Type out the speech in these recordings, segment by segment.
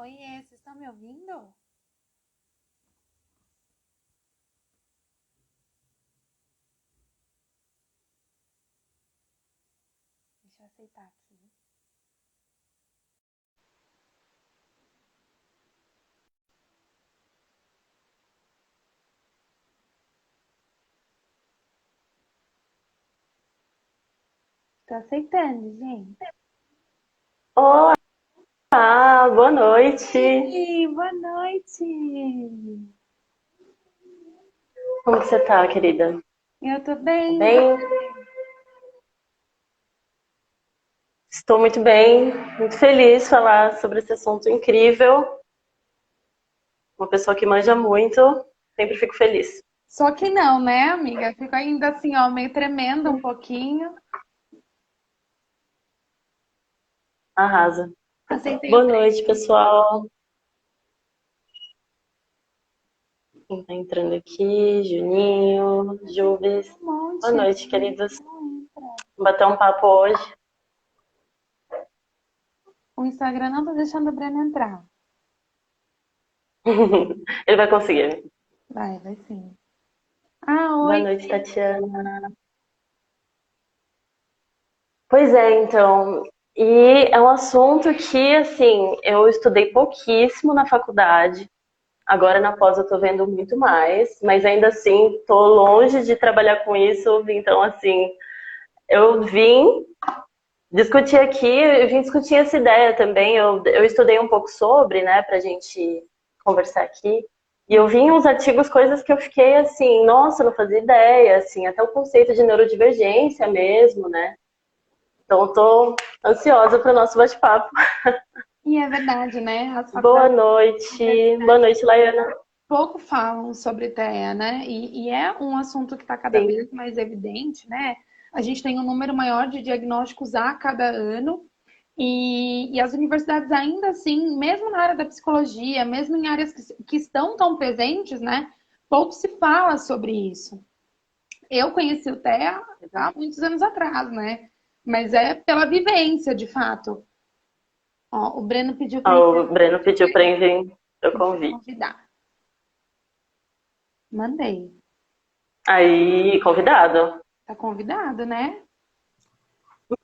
Oiê, vocês estão me ouvindo? Deixa eu aceitar aqui. Tô aceitando, gente. Olá, boa noite. Oi, boa noite. Como que você tá, querida? Eu tô Tá bem, bem? Estou muito bem, muito feliz de falar sobre esse assunto incrível. Uma pessoa que manja muito, sempre fico feliz. só que não, né, amiga? Fico ainda assim, ó, meio tremendo um pouquinho. Arrasa. Aceitei o Boa noite, trem. pessoal. Quem tá entrando aqui? Juninho, Jubes. Um monte. Boa noite, queridos. Não entra. Vamos bater um papo hoje. O Instagram não tá deixando a Brena entrar. Ele vai conseguir. Vai sim. Ah, Boa oi. noite, Tatiana. Pois é, então, e é um assunto que, assim, eu estudei pouquíssimo na faculdade, agora na pós eu tô vendo muito mais, mas ainda assim, tô longe de trabalhar com isso, então, assim, eu vim discutir aqui, eu vim discutir essa ideia também, eu estudei um pouco sobre, né, pra gente conversar aqui, e eu vi em uns artigos coisas que eu fiquei assim, nossa, não fazia ideia, assim, até o conceito de neurodivergência mesmo, né, então, eu tô ansiosa para o nosso bate-papo. E é verdade, né? As Boa faculdades noite. Boa noite, Laiana. pouco falam sobre TEA, né? E é um assunto que está cada Sim. vez mais evidente, né? A gente tem um número maior de diagnósticos a cada ano, e as universidades ainda assim, mesmo na área da psicologia, mesmo em áreas que estão tão presentes, né? Pouco se fala sobre isso. Eu conheci o TEA há muitos anos atrás, né? Mas é pela vivência, de fato. Ó, o Breno pediu para O Breno pediu para enviar o convite. convidar. Mandei. Aí, convidado. Tá convidado, né?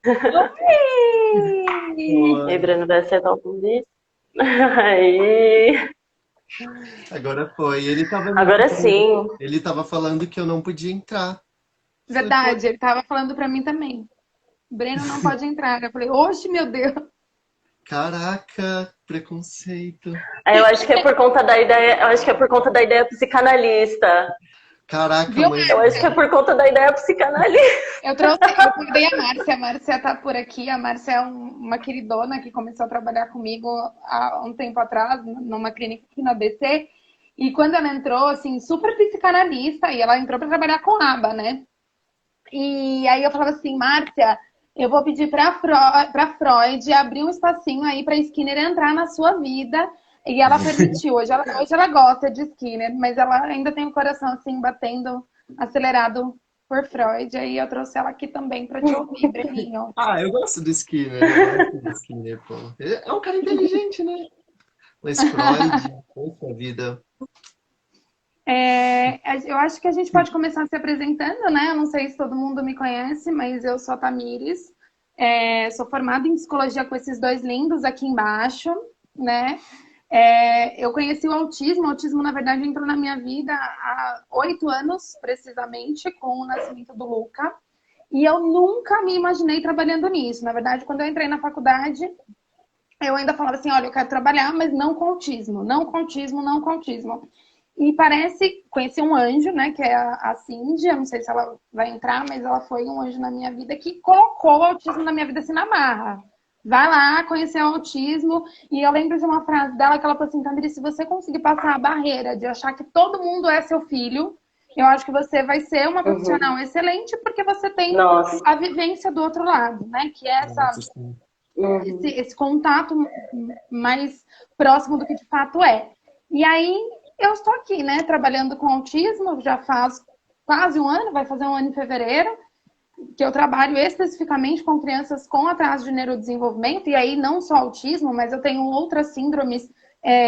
E aí, Oi! Breno vai aceitar o convite. Aí, Agora foi. agora sim. Ele tava falando que eu não podia entrar. Falei, pô, Verdade, ele tava falando pra mim também. Breno não pode entrar. Eu falei, oxe, meu Deus. caraca, preconceito. Aí eu acho que é por conta da ideia, eu acho que é por conta da ideia psicanalista. Caraca, Viu? mãe. Eu acho que é por conta da ideia psicanalista. Eu convidei a Márcia. A Márcia tá por aqui. A Márcia é uma queridona que começou a trabalhar comigo há um tempo atrás, numa clínica aqui na ABC. E quando ela entrou, assim, super psicanalista, e ela entrou para trabalhar com aba, né? E aí eu falava assim, Márcia, eu vou pedir para Freud abrir um espacinho aí para Skinner entrar na sua vida. E ela permitiu. Hoje ela gosta de Skinner, mas ela ainda tem o coração assim batendo acelerado por Freud. Aí eu trouxe ela aqui também para te ouvir, Breninho. Ah, eu gosto do Skinner, eu gosto do Skinner, pô. Ele é um cara inteligente, né? Mas Freud, poxa vida. Eu acho que a gente pode começar se apresentando, né? Eu não sei se todo mundo me conhece, mas eu sou a Tamires. Sou formada em psicologia com esses dois lindos aqui embaixo, né? Eu conheci o autismo, na verdade, entrou na minha vida há 8 anos, precisamente, com o nascimento do Luca. E eu nunca me imaginei trabalhando nisso. Na verdade, quando eu entrei na faculdade, eu ainda falava assim, olha, eu quero trabalhar, mas não com autismo, não com autismo, não com autismo. E parece, conheci um anjo, né, que é a Cindy, eu não sei se ela vai entrar, mas ela foi um anjo na minha vida que colocou o autismo na minha vida assim na marra. Vai lá conhecer o autismo. E eu lembro de uma frase dela que ela falou assim, Tandri, se você conseguir passar a barreira de achar que todo mundo é seu filho, eu acho que você vai ser uma Uhum. profissional excelente porque você tem Nossa. a vivência do outro lado, né? Que é Nossa, sim. Uhum. esse contato mais próximo do que de fato é. E aí eu estou aqui, né, trabalhando com autismo, já faz quase um ano, vai fazer um ano em fevereiro, que eu trabalho especificamente com crianças com atraso de neurodesenvolvimento, e aí não só autismo, mas eu tenho outras síndromes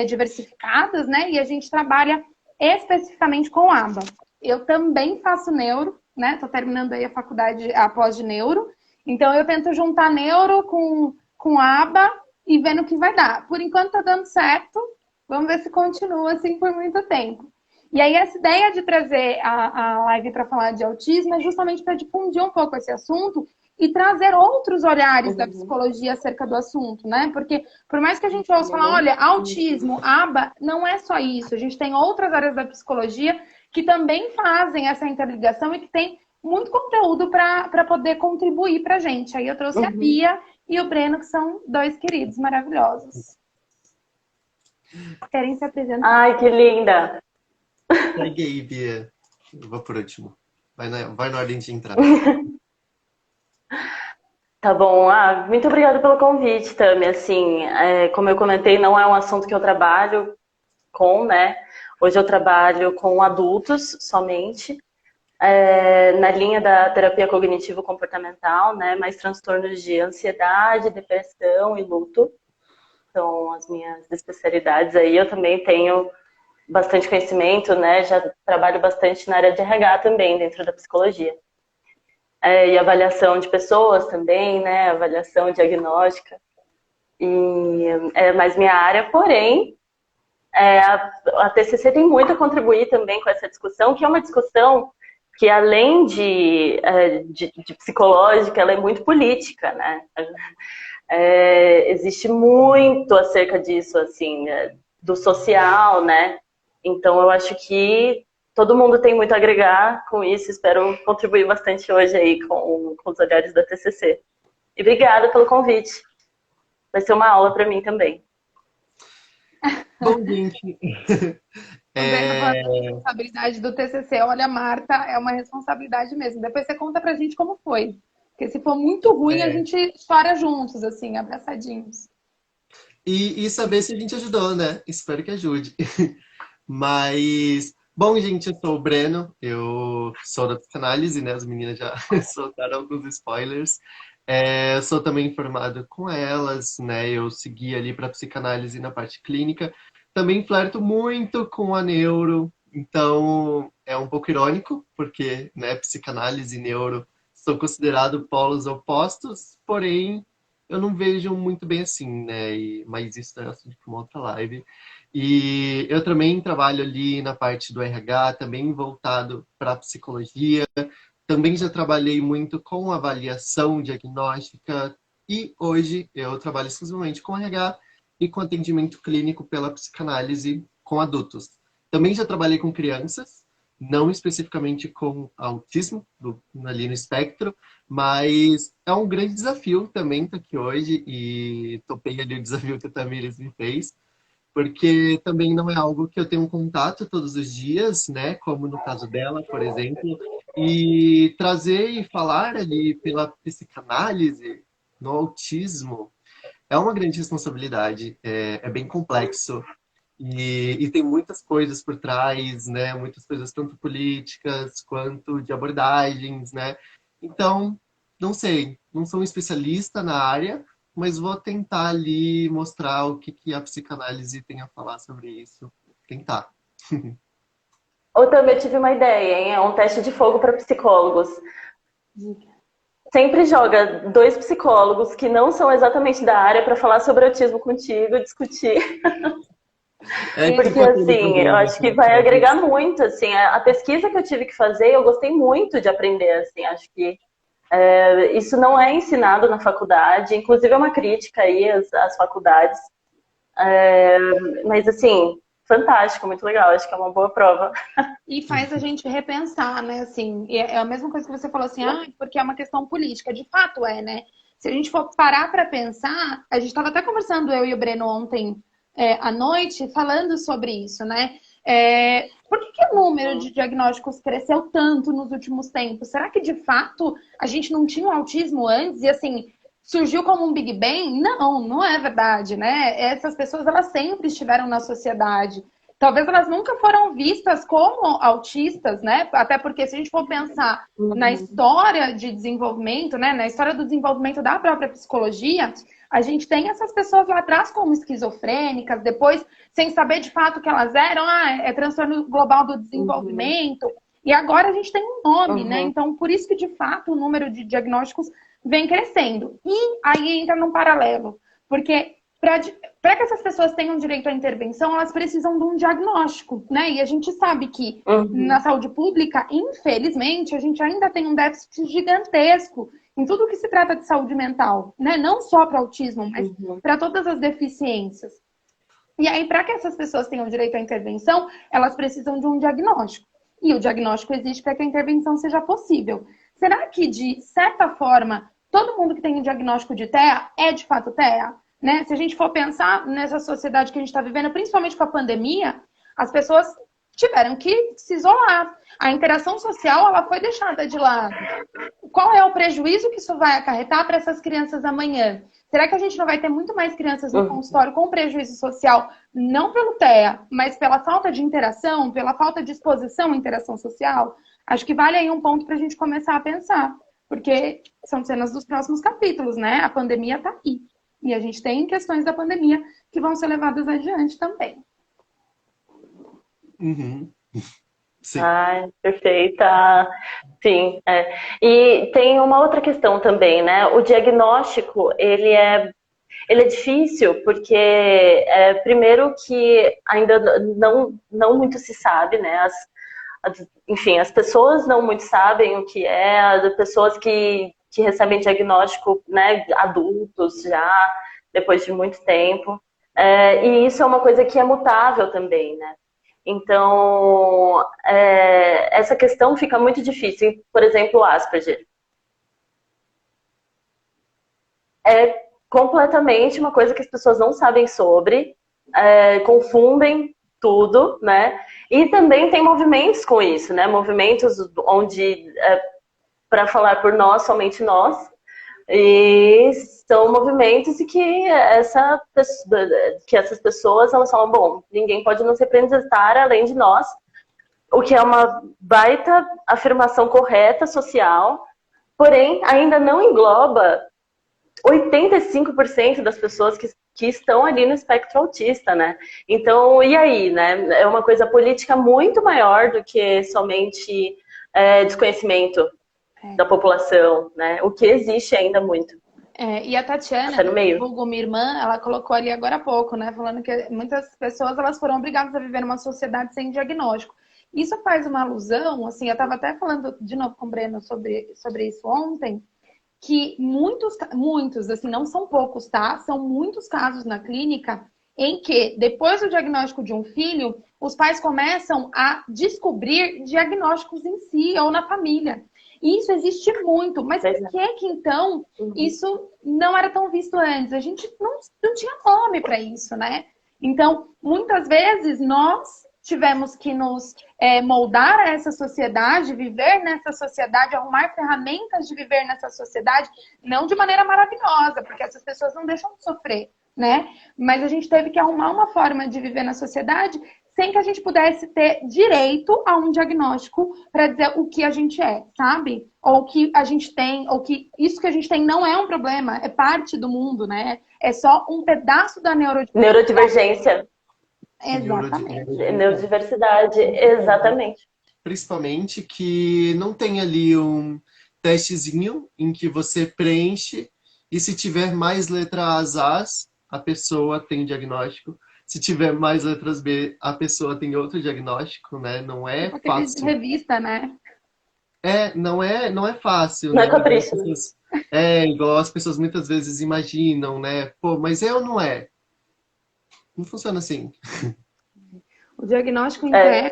diversificadas, né? E a gente trabalha especificamente com aba. Eu também faço neuro, né? Tô terminando aí a faculdade, a pós de neuro. Então, eu tento juntar neuro com aba e vendo o que vai dar. Por enquanto, tá dando certo. Vamos ver se continua assim por muito tempo. E aí, essa ideia de trazer a live para falar de autismo é justamente para difundir um pouco esse assunto e trazer outros olhares da psicologia acerca do assunto, né? Porque, por mais que a gente ouça falar, olha, autismo, aba, não é só isso. A gente tem outras áreas da psicologia que também fazem essa interligação e que tem muito conteúdo para poder contribuir para a gente. Aí eu trouxe a Bia e o Breno, que são dois queridos maravilhosos. Querem se apresentar? Ai, que linda! Peguei, Bia. Eu vou por último. Vai na ordem de entrada. Tá bom. Muito obrigada pelo convite, Tami. Assim, como eu comentei, não é um assunto que eu trabalho com, né? Hoje eu trabalho com adultos somente, na linha da terapia cognitivo-comportamental, né? Mais transtornos de ansiedade, depressão e luto. São as minhas especialidades aí. Eu também tenho bastante conhecimento, né? Já trabalho bastante na área de RH também, dentro da psicologia. E avaliação de pessoas também, né? Avaliação diagnóstica. E é mais minha área, porém, a TCC tem muito a contribuir também com essa discussão, que é uma discussão que, além de psicológica, ela é muito política, né? Existe muito acerca disso, assim, do social, né? Então, eu acho que todo mundo tem muito a agregar com isso. Espero contribuir bastante hoje aí com os olhares da TCC. E obrigada pelo convite. Vai ser uma aula para mim também. Bom, gente. A responsabilidade do TCC. Olha, Marta, é uma responsabilidade mesmo. Depois você conta pra gente como foi. Porque se for muito ruim, a gente chora juntos, assim, abraçadinhos. E saber se a gente ajudou, né? Espero que ajude. Mas, bom, gente, eu sou o Breno, eu sou da psicanálise, né? As meninas já soltaram alguns spoilers. Eu sou também formado com elas, né? Eu segui ali para psicanálise na parte clínica. Também flerto muito com a neuro, então é um pouco irônico, porque, né, psicanálise e neuro são considerados polos opostos, porém eu não vejo muito bem assim, né? Mas isso é assunto para uma outra live. E eu também trabalho ali na parte do RH, também voltado para a psicologia. Também já trabalhei muito com avaliação diagnóstica e hoje eu trabalho exclusivamente com RH e com atendimento clínico pela psicanálise com adultos. Também já trabalhei com crianças, não especificamente com autismo, ali no espectro, mas é um grande desafio também estar aqui hoje e topei ali o desafio que a Tamires me fez, porque também não é algo que eu tenho um contato todos os dias, né? Como no caso dela, por exemplo, e trazer e falar ali pela psicanálise no autismo é uma grande responsabilidade, é bem complexo e tem muitas coisas por trás, né? Muitas coisas tanto políticas quanto de abordagens, né? Então, não sei, não sou um especialista na área, mas vou tentar ali mostrar o que a psicanálise tem a falar sobre isso. Tentar. Ou também tive uma ideia, hein? É um teste de fogo para psicólogos. Sempre joga 2 psicólogos que não são exatamente da área para falar sobre autismo contigo e discutir. Porque, assim, eu acho que vai agregar muito, assim. A pesquisa que eu tive que fazer, eu gostei muito de aprender, assim. Acho que isso não é ensinado na faculdade. Inclusive, é uma crítica aí às faculdades. Mas, assim, fantástico, muito legal. Acho que é uma boa prova. E faz a gente repensar, né? Assim, é a mesma coisa que você falou assim, porque é uma questão política. De fato é, né? Se a gente for parar para pensar, a gente estava até conversando, eu e o Breno, ontem à noite, falando sobre isso, né? Por que o número de diagnósticos cresceu tanto nos últimos tempos? Será que, de fato, a gente não tinha o autismo antes? E, assim, surgiu como um Big Bang? Não, não é verdade, né? Essas pessoas, elas sempre estiveram na sociedade. Talvez elas nunca foram vistas como autistas, né? Até porque se a gente for pensar na história de desenvolvimento, né? Na história do desenvolvimento da própria psicologia, a gente tem essas pessoas lá atrás como esquizofrênicas, depois sem saber de fato o que elas eram. É transtorno global do desenvolvimento. E agora a gente tem um nome, né? Então, por isso que, de fato, o número de diagnósticos vem crescendo. E aí entra num paralelo. Porque para que essas pessoas tenham direito à intervenção, elas precisam de um diagnóstico, né? E a gente sabe que na saúde pública, infelizmente, a gente ainda tem um déficit gigantesco em tudo que se trata de saúde mental, né? Não só para autismo, mas para todas as deficiências. E aí, para que essas pessoas tenham direito à intervenção, elas precisam de um diagnóstico. E o diagnóstico existe para que a intervenção seja possível. Será que, de certa forma, todo mundo que tem um diagnóstico de TEA é de fato TEA? Né? Se a gente for pensar nessa sociedade que a gente está vivendo, principalmente com a pandemia, as pessoas tiveram que se isolar. A interação social ela foi deixada de lado. Qual é o prejuízo que isso vai acarretar para essas crianças amanhã? Será que a gente não vai ter muito mais crianças no consultório com prejuízo social, não pelo TEA, mas pela falta de interação, pela falta de exposição à interação social? Acho que vale aí um ponto para a gente começar a pensar, porque são cenas dos próximos capítulos, né? A pandemia está aí. E a gente tem questões da pandemia que vão ser levadas adiante também. Sim. Ai, perfeita. Sim. E tem uma outra questão também, né? O diagnóstico, ele é difícil porque, primeiro que ainda não muito se sabe, né? Enfim, as pessoas não muito sabem o que é, as pessoas que recebem diagnóstico, né, adultos já, depois de muito tempo. E isso é uma coisa que é mutável também, né? Então, essa questão fica muito difícil. Por exemplo, o Asperger. É completamente uma coisa que as pessoas não sabem sobre, confundem tudo, né? E também tem movimentos com isso, né? Movimentos onde, para falar por nós, somente nós, e são movimentos e que essas pessoas elas falam, bom, ninguém pode nos representar além de nós, o que é uma baita afirmação correta, social, porém ainda não engloba 85% das pessoas que estão ali no espectro autista, né? Então, e aí, né? É uma coisa política muito maior do que somente desconhecimento da população, né? O que existe ainda muito. E a Tatiana, vulgo minha irmã, ela colocou ali agora há pouco, né? Falando que muitas pessoas elas foram obrigadas a viver numa sociedade sem diagnóstico. Isso faz uma alusão, assim, eu estava até falando de novo com o Breno sobre isso ontem, que muitos, assim, não são poucos, tá? São muitos casos na clínica em que, depois do diagnóstico de um filho, os pais começam a descobrir diagnósticos em si ou na família. E isso existe muito. Mas por que então isso não era tão visto antes? A gente não tinha nome para isso, né? Então, muitas vezes, nós tivemos que nos moldar a essa sociedade, viver nessa sociedade, arrumar ferramentas de viver nessa sociedade, não de maneira maravilhosa, porque essas pessoas não deixam de sofrer, né? Mas a gente teve que arrumar uma forma de viver na sociedade sem que a gente pudesse ter direito a um diagnóstico para dizer o que a gente é, sabe? Ou o que a gente tem, ou que isso que a gente tem não é um problema, é parte do mundo, né? É só um pedaço da neurodivergência. Exatamente. Neurodiversidade, exatamente. Principalmente que não tem ali um testezinho em que você preenche e se tiver mais letras A, a pessoa tem diagnóstico. Se tiver mais letras B, a pessoa tem outro diagnóstico, né? Não é fácil. De revista, né? Não é fácil. Não né? é capricho. Igual as pessoas muitas vezes imaginam, né? Pô, mas eu não é. Não funciona assim. O diagnóstico é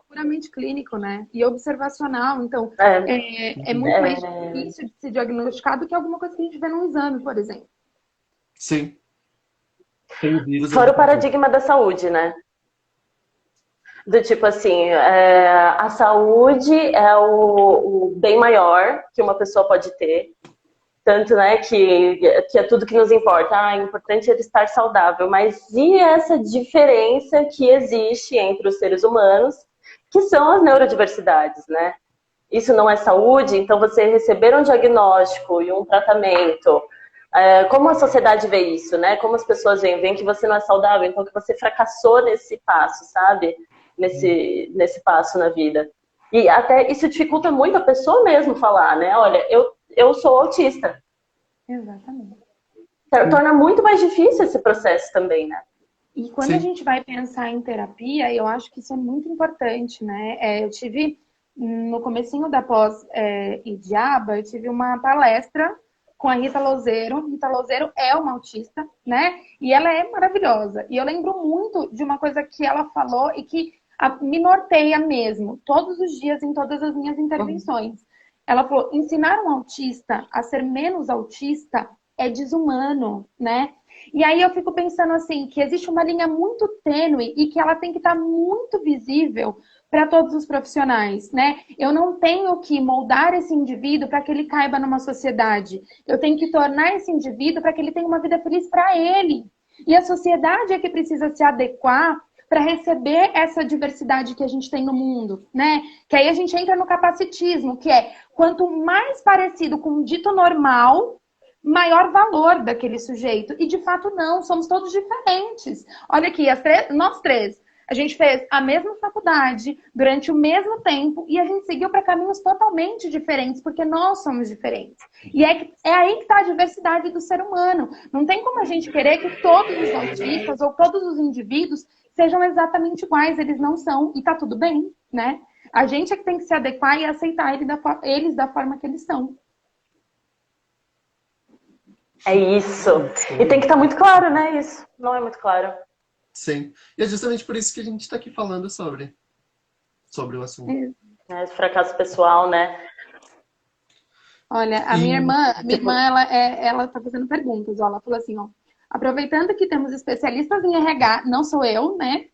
puramente clínico, né? E observacional. Então, é muito mais difícil de ser diagnosticado do que alguma coisa que a gente vê num exame, por exemplo. Sim. Fora o paradigma da saúde, né? Do tipo assim, a saúde é o bem maior que uma pessoa pode ter. Tanto, né, que é tudo que nos importa. É importante ele estar saudável. Mas e essa diferença que existe entre os seres humanos, que são as neurodiversidades, né? Isso não é saúde? Então, você receber um diagnóstico e um tratamento Como a sociedade vê isso, né? Como as pessoas veem que você não é saudável, então que você fracassou nesse passo, sabe? Nesse passo na vida. E até isso dificulta muito a pessoa mesmo falar, né? Olha, eu sou autista. Exatamente. Torna muito mais difícil esse processo também, né? E quando a gente vai pensar em terapia, eu acho que isso é muito importante, né? Eu tive, no comecinho da pós-IDIABA, eu tive uma palestra com a Rita Lozeiro. Rita Lozeiro é uma autista, né? E ela é maravilhosa. E eu lembro muito de uma coisa que ela falou e que me norteia mesmo, todos os dias, em todas as minhas intervenções. Ela falou, ensinar um autista a ser menos autista é desumano, né? E aí eu fico pensando assim, que existe uma linha muito tênue e que ela tem que estar muito visível para todos os profissionais, né? Eu não tenho que moldar esse indivíduo para que ele caiba numa sociedade. Eu tenho que tornar esse indivíduo para que ele tenha uma vida feliz para ele. E a sociedade é que precisa se adequar para receber essa diversidade que a gente tem no mundo, né? Que aí a gente entra no capacitismo, que é quanto mais parecido com um dito normal, maior valor daquele sujeito. E de fato não, somos todos diferentes. Olha aqui, nós três, a gente fez a mesma faculdade durante o mesmo tempo e a gente seguiu para caminhos totalmente diferentes, porque nós somos diferentes. E é aí que está a diversidade do ser humano. Não tem como a gente querer que todos os autistas ou todos os indivíduos sejam exatamente iguais, eles não são, e tá tudo bem, né? A gente é que tem que se adequar e aceitar eles da forma que eles são. É isso. E tem que estar muito claro, né? Isso não é muito claro. Sim. E é justamente por isso que a gente está aqui falando sobre o assunto. Esse fracasso pessoal, né? Olha, a minha irmã, ela tá fazendo perguntas, ó. Ela falou assim, ó. Aproveitando que temos especialistas em RH, não sou eu, né?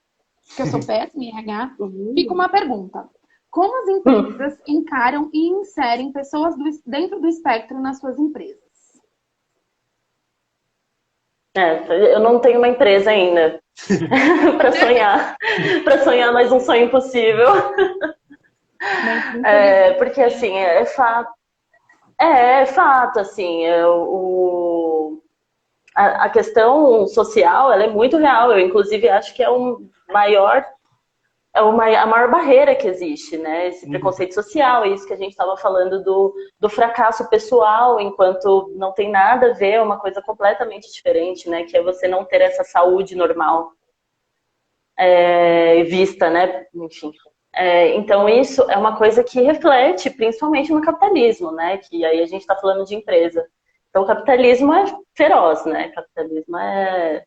Porque eu sou péssima em RH. Fica uma pergunta. Como as empresas encaram e inserem pessoas dentro do espectro nas suas empresas? Eu não tenho uma empresa ainda para sonhar mais um sonho impossível. Porque assim, é fato. É fato, assim, a questão social, ela é muito real. Eu, inclusive, acho que é a maior barreira que existe, né? Esse preconceito social, isso que a gente estava falando do fracasso pessoal, enquanto não tem nada a ver, é uma coisa completamente diferente, né? Que é você não ter essa saúde normal vista, né? Enfim. Então, isso é uma coisa que reflete principalmente no capitalismo, né? Que aí a gente está falando de empresa. Então, o capitalismo é feroz, né? O capitalismo é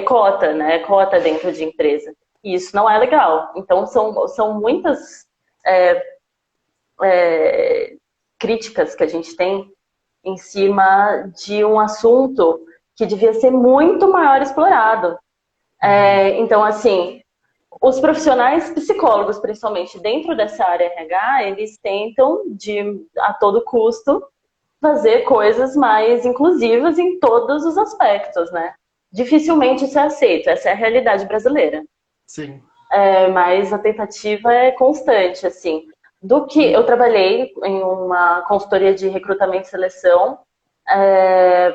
cota, né? É cota dentro de empresa. E isso não é legal. Então, são muitas críticas que a gente tem em cima de um assunto que devia ser muito maior explorado. Então, assim, os profissionais psicólogos, principalmente dentro dessa área RH, eles tentam, a todo custo, fazer coisas mais inclusivas em todos os aspectos, né? Dificilmente isso é aceito, essa é a realidade brasileira. Sim. Mas a tentativa é constante, assim. Do que eu trabalhei em uma consultoria de recrutamento e seleção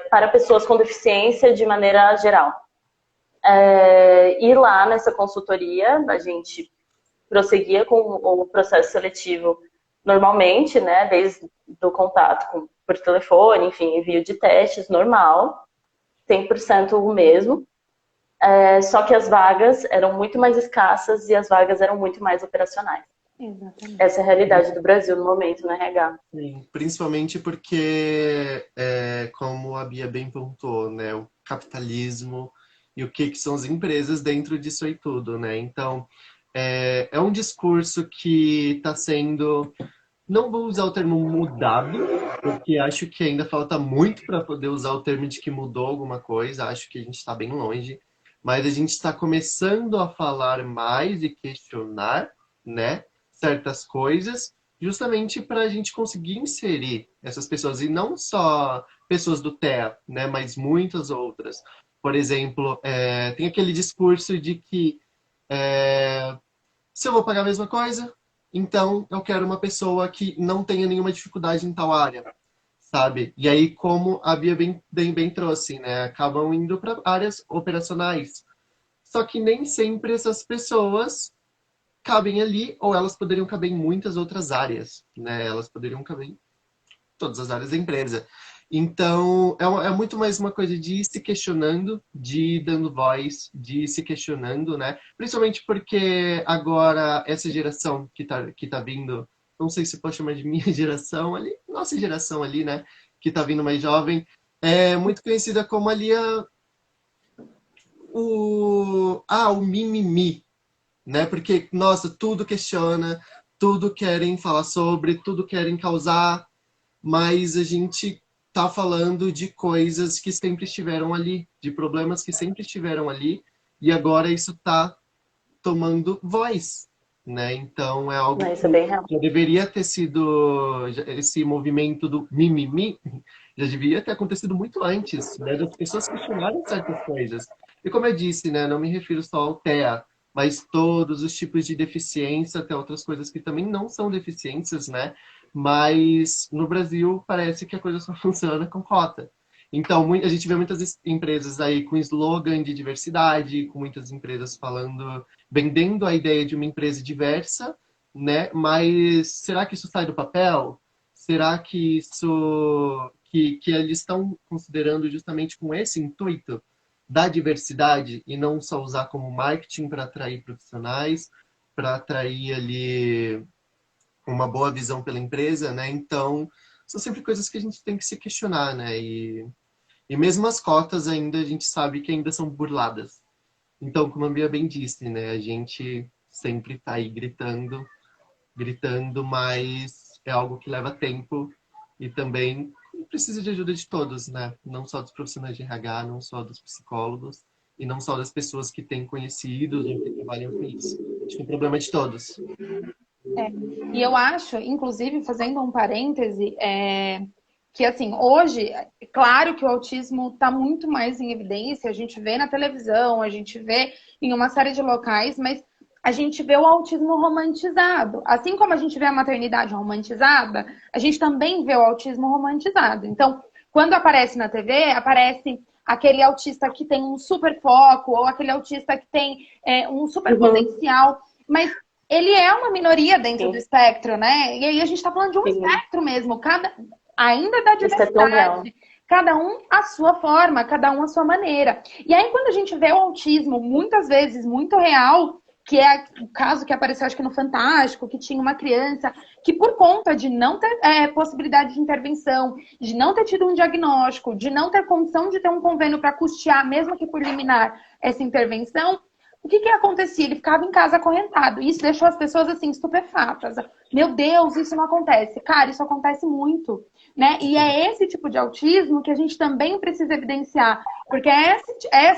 para pessoas com deficiência de maneira geral. E lá nessa consultoria a gente prosseguia com o processo seletivo normalmente, né? Desde o contato por telefone, enfim, envio de testes normal, 100% o mesmo. Só que as vagas eram muito mais escassas e as vagas eram muito mais operacionais. Exatamente. Essa é a realidade do Brasil no momento, no RH. Sim, principalmente porque, como a Bia bem pontuou, né, o capitalismo e o que são as empresas dentro disso aí tudo, né? Então, é um discurso que está sendo, não vou usar o termo mudado, porque acho que ainda falta muito para poder usar o termo de que mudou alguma coisa, acho que a gente está bem longe, mas a gente está começando a falar mais e questionar, né, certas coisas, justamente para a gente conseguir inserir essas pessoas, e não só pessoas do TEA, né, mas muitas outras. Por exemplo, tem aquele discurso de que se eu vou pagar a mesma coisa, então eu quero uma pessoa que não tenha nenhuma dificuldade em tal área. sabe? E aí, como a Bia bem trouxe, né? Acabam indo para áreas operacionais. Só que nem sempre essas pessoas cabem ali, ou elas poderiam caber em muitas outras áreas, né? Elas poderiam caber em todas as áreas da empresa. Então, é muito mais uma coisa de ir se questionando, de ir dando voz, de ir se questionando, né? Principalmente porque agora essa geração que tá vindo, não sei se pode chamar de minha geração ali, nossa geração ali, né? Que tá vindo mais jovem, é muito conhecida como ali o mimimi, né? Porque, nossa, tudo questiona, tudo querem falar sobre, tudo querem causar, mas a gente tá falando de coisas que sempre estiveram ali, de problemas que sempre estiveram ali, e agora isso tá tomando voz, né? Então é algo Isso é bem real. que já deveria ter sido esse movimento do mimimi, já devia ter acontecido muito antes, né? Das pessoas questionarem certas coisas. E como eu disse, né? Não me refiro só ao TEA, mas todos os tipos de deficiência, até outras coisas que também não são deficiências, né? Mas no Brasil parece que a coisa só funciona com cota. Então, a gente vê muitas empresas aí com slogan de diversidade, com muitas empresas falando, vendendo a ideia de uma empresa diversa, né? Mas será que isso sai do papel? Será que que eles estão considerando justamente com esse intuito da diversidade e não só usar como marketing para atrair profissionais, para atrair ali uma boa visão pela empresa, né? Então, são sempre coisas que a gente tem que se questionar, né? E mesmo as cotas ainda a gente sabe que ainda são burladas. Então, como a Bia bem disse, né? A gente sempre está aí gritando, mas é algo que leva tempo e também precisa de ajuda de todos, né? Não só dos profissionais de RH, não só dos psicólogos e não só das pessoas que têm conhecidos ou que trabalham com isso. Acho que é um problema de todos. E eu acho, inclusive, fazendo um parêntese, que assim, hoje, é claro que o autismo está muito mais em evidência, a gente vê na televisão, a gente vê em uma série de locais, mas a gente vê o autismo romantizado. Assim como a gente vê a maternidade romantizada, a gente também vê o autismo romantizado. Então, quando aparece na TV, aparece aquele autista que tem um super foco, ou aquele autista que tem um super potencial, mas ele é uma minoria dentro do espectro, né? E aí a gente está falando de um espectro mesmo, ainda da diversidade. Cada um à sua forma, cada um à sua maneira. E aí, quando a gente vê o autismo, muitas vezes, muito real, que é o caso que apareceu, acho que no Fantástico, que tinha uma criança que, por conta de não ter possibilidade de intervenção, de não ter tido um diagnóstico, de não ter condição de ter um convênio para custear, mesmo que por liminar, essa intervenção, o que acontecia? Ele ficava em casa acorrentado. Isso deixou as pessoas, assim, estupefatas. Meu Deus, isso não acontece. Cara, isso acontece muito, né? E é esse tipo de autismo que a gente também precisa evidenciar. Porque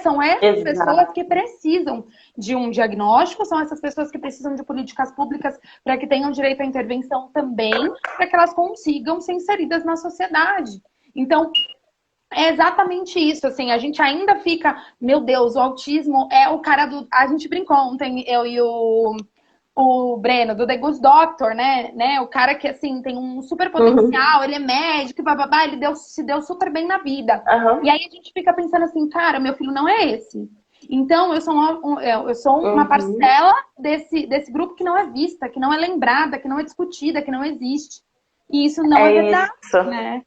são essas pessoas que precisam de um diagnóstico, são essas pessoas que precisam de políticas públicas para que tenham direito à intervenção também, para que elas consigam ser inseridas na sociedade. Então, é exatamente isso, assim, a gente ainda fica, meu Deus, o autismo é o cara do... A gente brincou ontem, eu e o Breno, do The Good Doctor, né? O cara que, assim, tem um super potencial, ele é médico, bababá, ele se deu super bem na vida. E aí a gente fica pensando assim, cara, meu filho não é esse. Então, eu sou uma parcela desse grupo que não é vista, que não é lembrada, que não é discutida, que não existe. E isso não é verdade, né?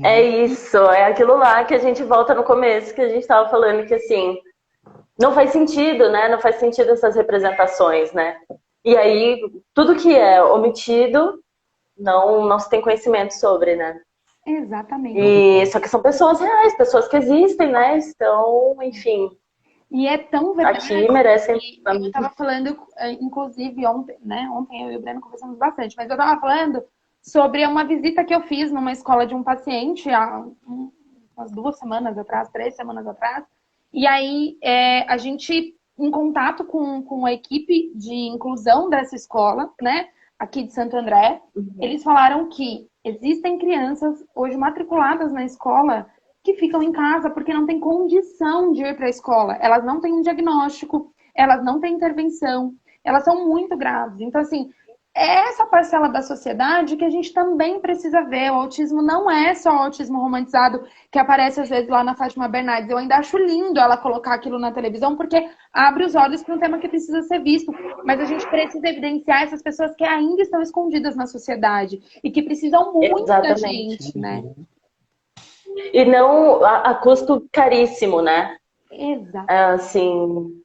É isso, é aquilo lá que a gente volta no começo, que a gente estava falando que, assim, não faz sentido, né? Não faz sentido essas representações, né? E aí, tudo que é omitido, não se tem conhecimento sobre, né? Exatamente. E, só que são pessoas reais, pessoas que existem, né? Então, enfim... E é tão verdade. Aqui merecem... Eu estava falando, inclusive, ontem, né? Ontem eu e o Breno conversamos bastante, mas eu estava falando sobre uma visita que eu fiz numa escola de um paciente há umas 2 semanas atrás, 3 semanas atrás. E aí, a gente, em contato com a equipe de inclusão dessa escola, né, aqui de Santo André, eles falaram que existem crianças hoje matriculadas na escola que ficam em casa porque não tem condição de ir para a escola. Elas não têm um diagnóstico, elas não têm intervenção, elas são muito graves. Então, assim, é essa parcela da sociedade que a gente também precisa ver. O autismo não é só o autismo romantizado que aparece às vezes lá na Fátima Bernardes. Eu ainda acho lindo ela colocar aquilo na televisão, porque abre os olhos para um tema que precisa ser visto. Mas a gente precisa evidenciar essas pessoas que ainda estão escondidas na sociedade e que precisam muito da Exatamente. gente, né? E não a custo caríssimo, né? Exato. Assim,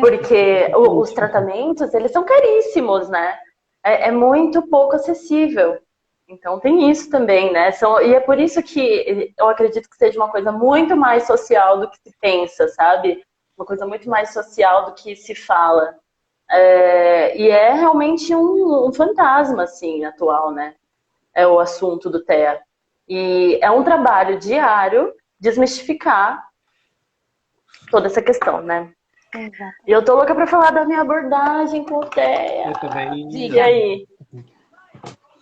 porque os tratamentos, eles são caríssimos, né? É muito pouco acessível. Então tem isso também, né? E é por isso que eu acredito que seja uma coisa muito mais social do que se pensa, sabe? Uma coisa muito mais social do que se fala. E é realmente um fantasma, assim, atual, né? É o assunto do TEA. E é um trabalho diário desmistificar toda essa questão, né? Exato. E eu tô louca pra falar da minha abordagem com o TEA. Eu também. E aí?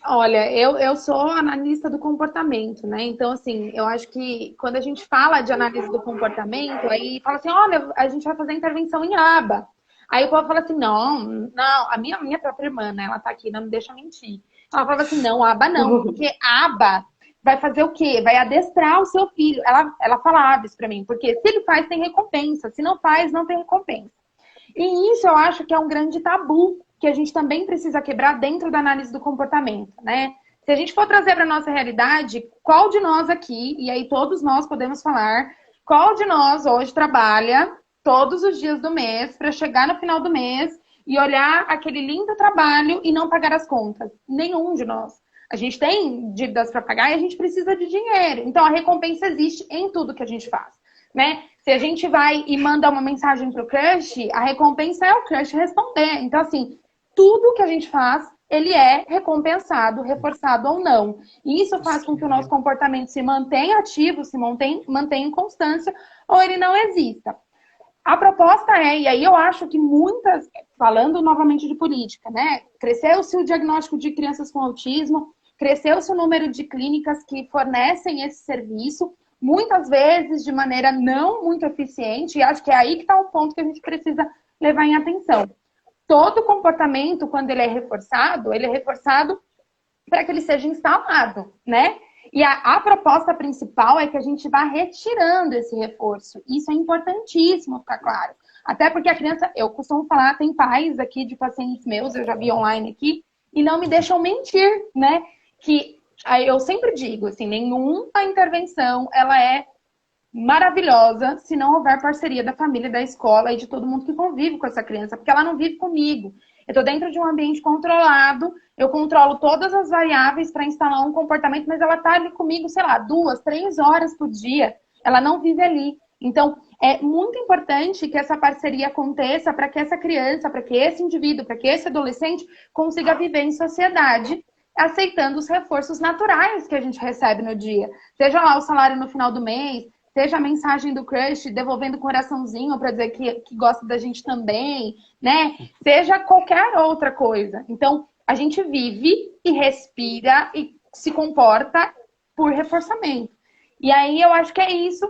Olha, eu sou analista do comportamento, né? Então, assim, eu acho que quando a gente fala de análise do comportamento, aí fala assim, olha, a gente vai fazer intervenção em aba. Aí o povo fala assim, não, a minha própria irmã, né? Ela tá aqui, não me deixa mentir. Ela falava assim, não, aba não, porque aba vai fazer o quê? Vai adestrar o seu filho. Ela falava isso pra mim, porque se ele faz, tem recompensa. Se não faz, não tem recompensa. E isso eu acho que é um grande tabu que a gente também precisa quebrar dentro da análise do comportamento, né? Se a gente for trazer para a nossa realidade, qual de nós aqui, e aí todos nós podemos falar, qual de nós hoje trabalha todos os dias do mês para chegar no final do mês e olhar aquele lindo trabalho e não pagar as contas? Nenhum de nós. A gente tem dívidas para pagar e a gente precisa de dinheiro. Então a recompensa existe em tudo que a gente faz, né? Se a gente vai e manda uma mensagem pro crush, a recompensa é o crush responder. Então, assim, tudo que a gente faz, ele é recompensado, reforçado ou não. E isso faz com que o nosso comportamento se mantenha ativo, se mantenha em constância, ou ele não exista. A proposta e aí eu acho que muitas, falando novamente de política, né? Cresceu-se o diagnóstico de crianças com autismo, cresceu-se o número de clínicas que fornecem esse serviço, muitas vezes de maneira não muito eficiente, e acho que é aí que está o ponto que a gente precisa levar em atenção. Todo comportamento, quando ele é reforçado para que ele seja instalado, né? E a proposta principal é que a gente vá retirando esse reforço. Isso é importantíssimo ficar claro. Até porque a criança, eu costumo falar, tem pais aqui de pacientes meus, eu já vi online aqui, e não me deixam mentir, né? Que eu sempre digo, assim, nenhuma intervenção, ela é maravilhosa se não houver parceria da família, da escola e de todo mundo que convive com essa criança, porque ela não vive comigo. Eu estou dentro de um ambiente controlado, eu controlo todas as variáveis para instalar um comportamento, mas ela está ali comigo, sei lá, 2, 3 horas por dia. Ela não vive ali. Então, é muito importante que essa parceria aconteça para que essa criança, para que esse indivíduo, para que esse adolescente consiga viver em sociedade, aceitando os reforços naturais que a gente recebe no dia. Seja lá o salário no final do mês, seja a mensagem do crush devolvendo coraçãozinho para dizer que gosta da gente também, né? Seja qualquer outra coisa. Então, a gente vive e respira e se comporta por reforçamento. E aí eu acho que é isso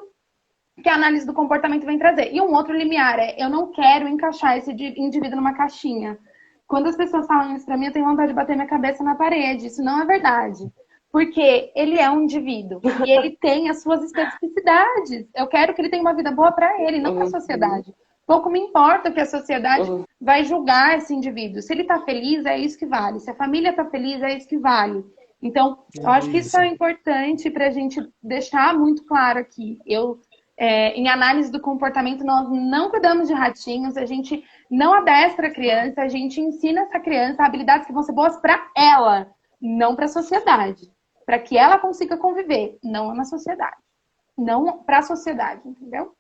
que a análise do comportamento vem trazer. E um outro limiar eu não quero encaixar esse indivíduo numa caixinha. Quando as pessoas falam isso para mim, eu tenho vontade de bater minha cabeça na parede. Isso não é verdade. Porque ele é um indivíduo e ele tem as suas especificidades. Eu quero que ele tenha uma vida boa para ele, não para a sociedade. Pouco me importa que a sociedade vai julgar esse indivíduo. Se ele está feliz, é isso que vale. Se a família está feliz, é isso que vale. Então, eu acho que isso é importante para a gente deixar muito claro aqui. Em análise do comportamento, nós não cuidamos de ratinhos, a gente não adestra a criança, a gente ensina essa criança habilidades que vão ser boas para ela, não para a sociedade. Para que ela consiga conviver, não na sociedade. Não para a sociedade, entendeu?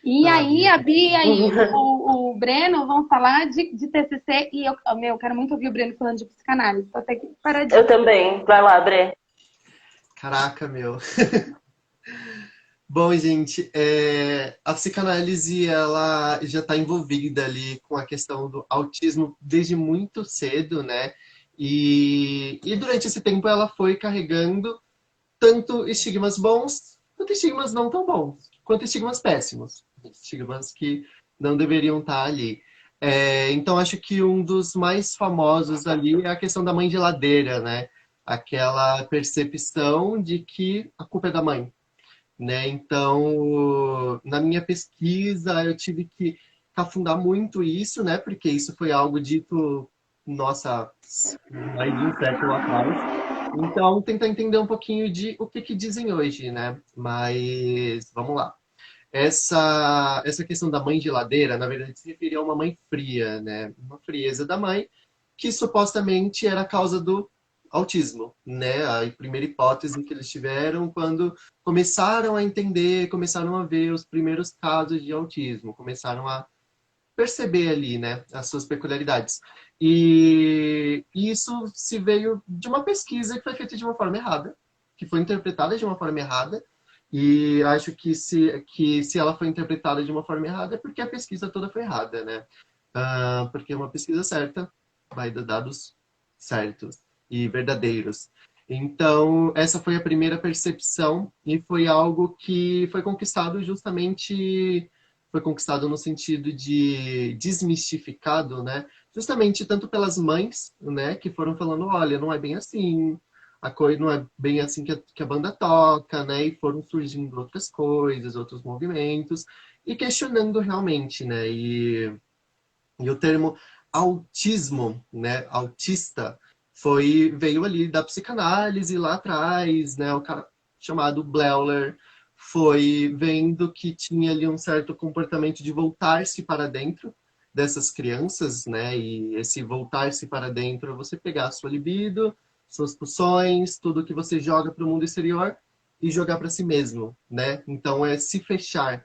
E aí, a Bia e o Breno vão falar de TCC e eu quero muito ouvir o Breno falando de psicanálise. Tô até que paradinha. Eu também. Vai lá, Bre. Caraca, meu. Bom, gente, a psicanálise ela já está envolvida ali com a questão do autismo desde muito cedo, né? E durante esse tempo ela foi carregando tanto estigmas bons, quanto estigmas não tão bons, quanto estigmas péssimos, estigmas que não deveriam estar ali. Então, acho que um dos mais famosos ali é a questão da mãe geladeira, né? Aquela percepção de que a culpa é da mãe, né? Então, na minha pesquisa, eu tive que afundar muito isso, né? Porque isso foi algo dito, nossa, mais de um século atrás. Então, tentar entender um pouquinho de o que dizem hoje, né? Mas, vamos lá. Essa questão da mãe geladeira, na verdade, se referia a uma mãe fria, né? Uma frieza da mãe, que supostamente era a causa do autismo, né? A primeira hipótese que eles tiveram quando começaram a entender, começaram a ver os primeiros casos de autismo, começaram a perceber ali, né, as suas peculiaridades. E isso se veio de uma pesquisa que foi feita de uma forma errada, que foi interpretada de uma forma errada, e acho que se ela foi interpretada de uma forma errada é porque a pesquisa toda foi errada, né? Porque uma pesquisa certa vai dar dados certos e verdadeiros. Então, essa foi a primeira percepção e foi algo que foi conquistado justamente, foi conquistado no sentido de desmistificado, né? Justamente tanto pelas mães, né, que foram falando, olha, não é bem assim, a coisa não é bem assim que a banda toca, né? E foram surgindo outras coisas, outros movimentos, e questionando realmente, né? E o termo autismo, né? Autista, veio ali da psicanálise lá atrás, né? O cara chamado Bleuler foi vendo que tinha ali um certo comportamento de voltar-se para dentro dessas crianças, né? E esse voltar-se para dentro é você pegar a sua libido, suas pulsões, tudo que você joga para o mundo exterior e jogar para si mesmo, né? Então é se fechar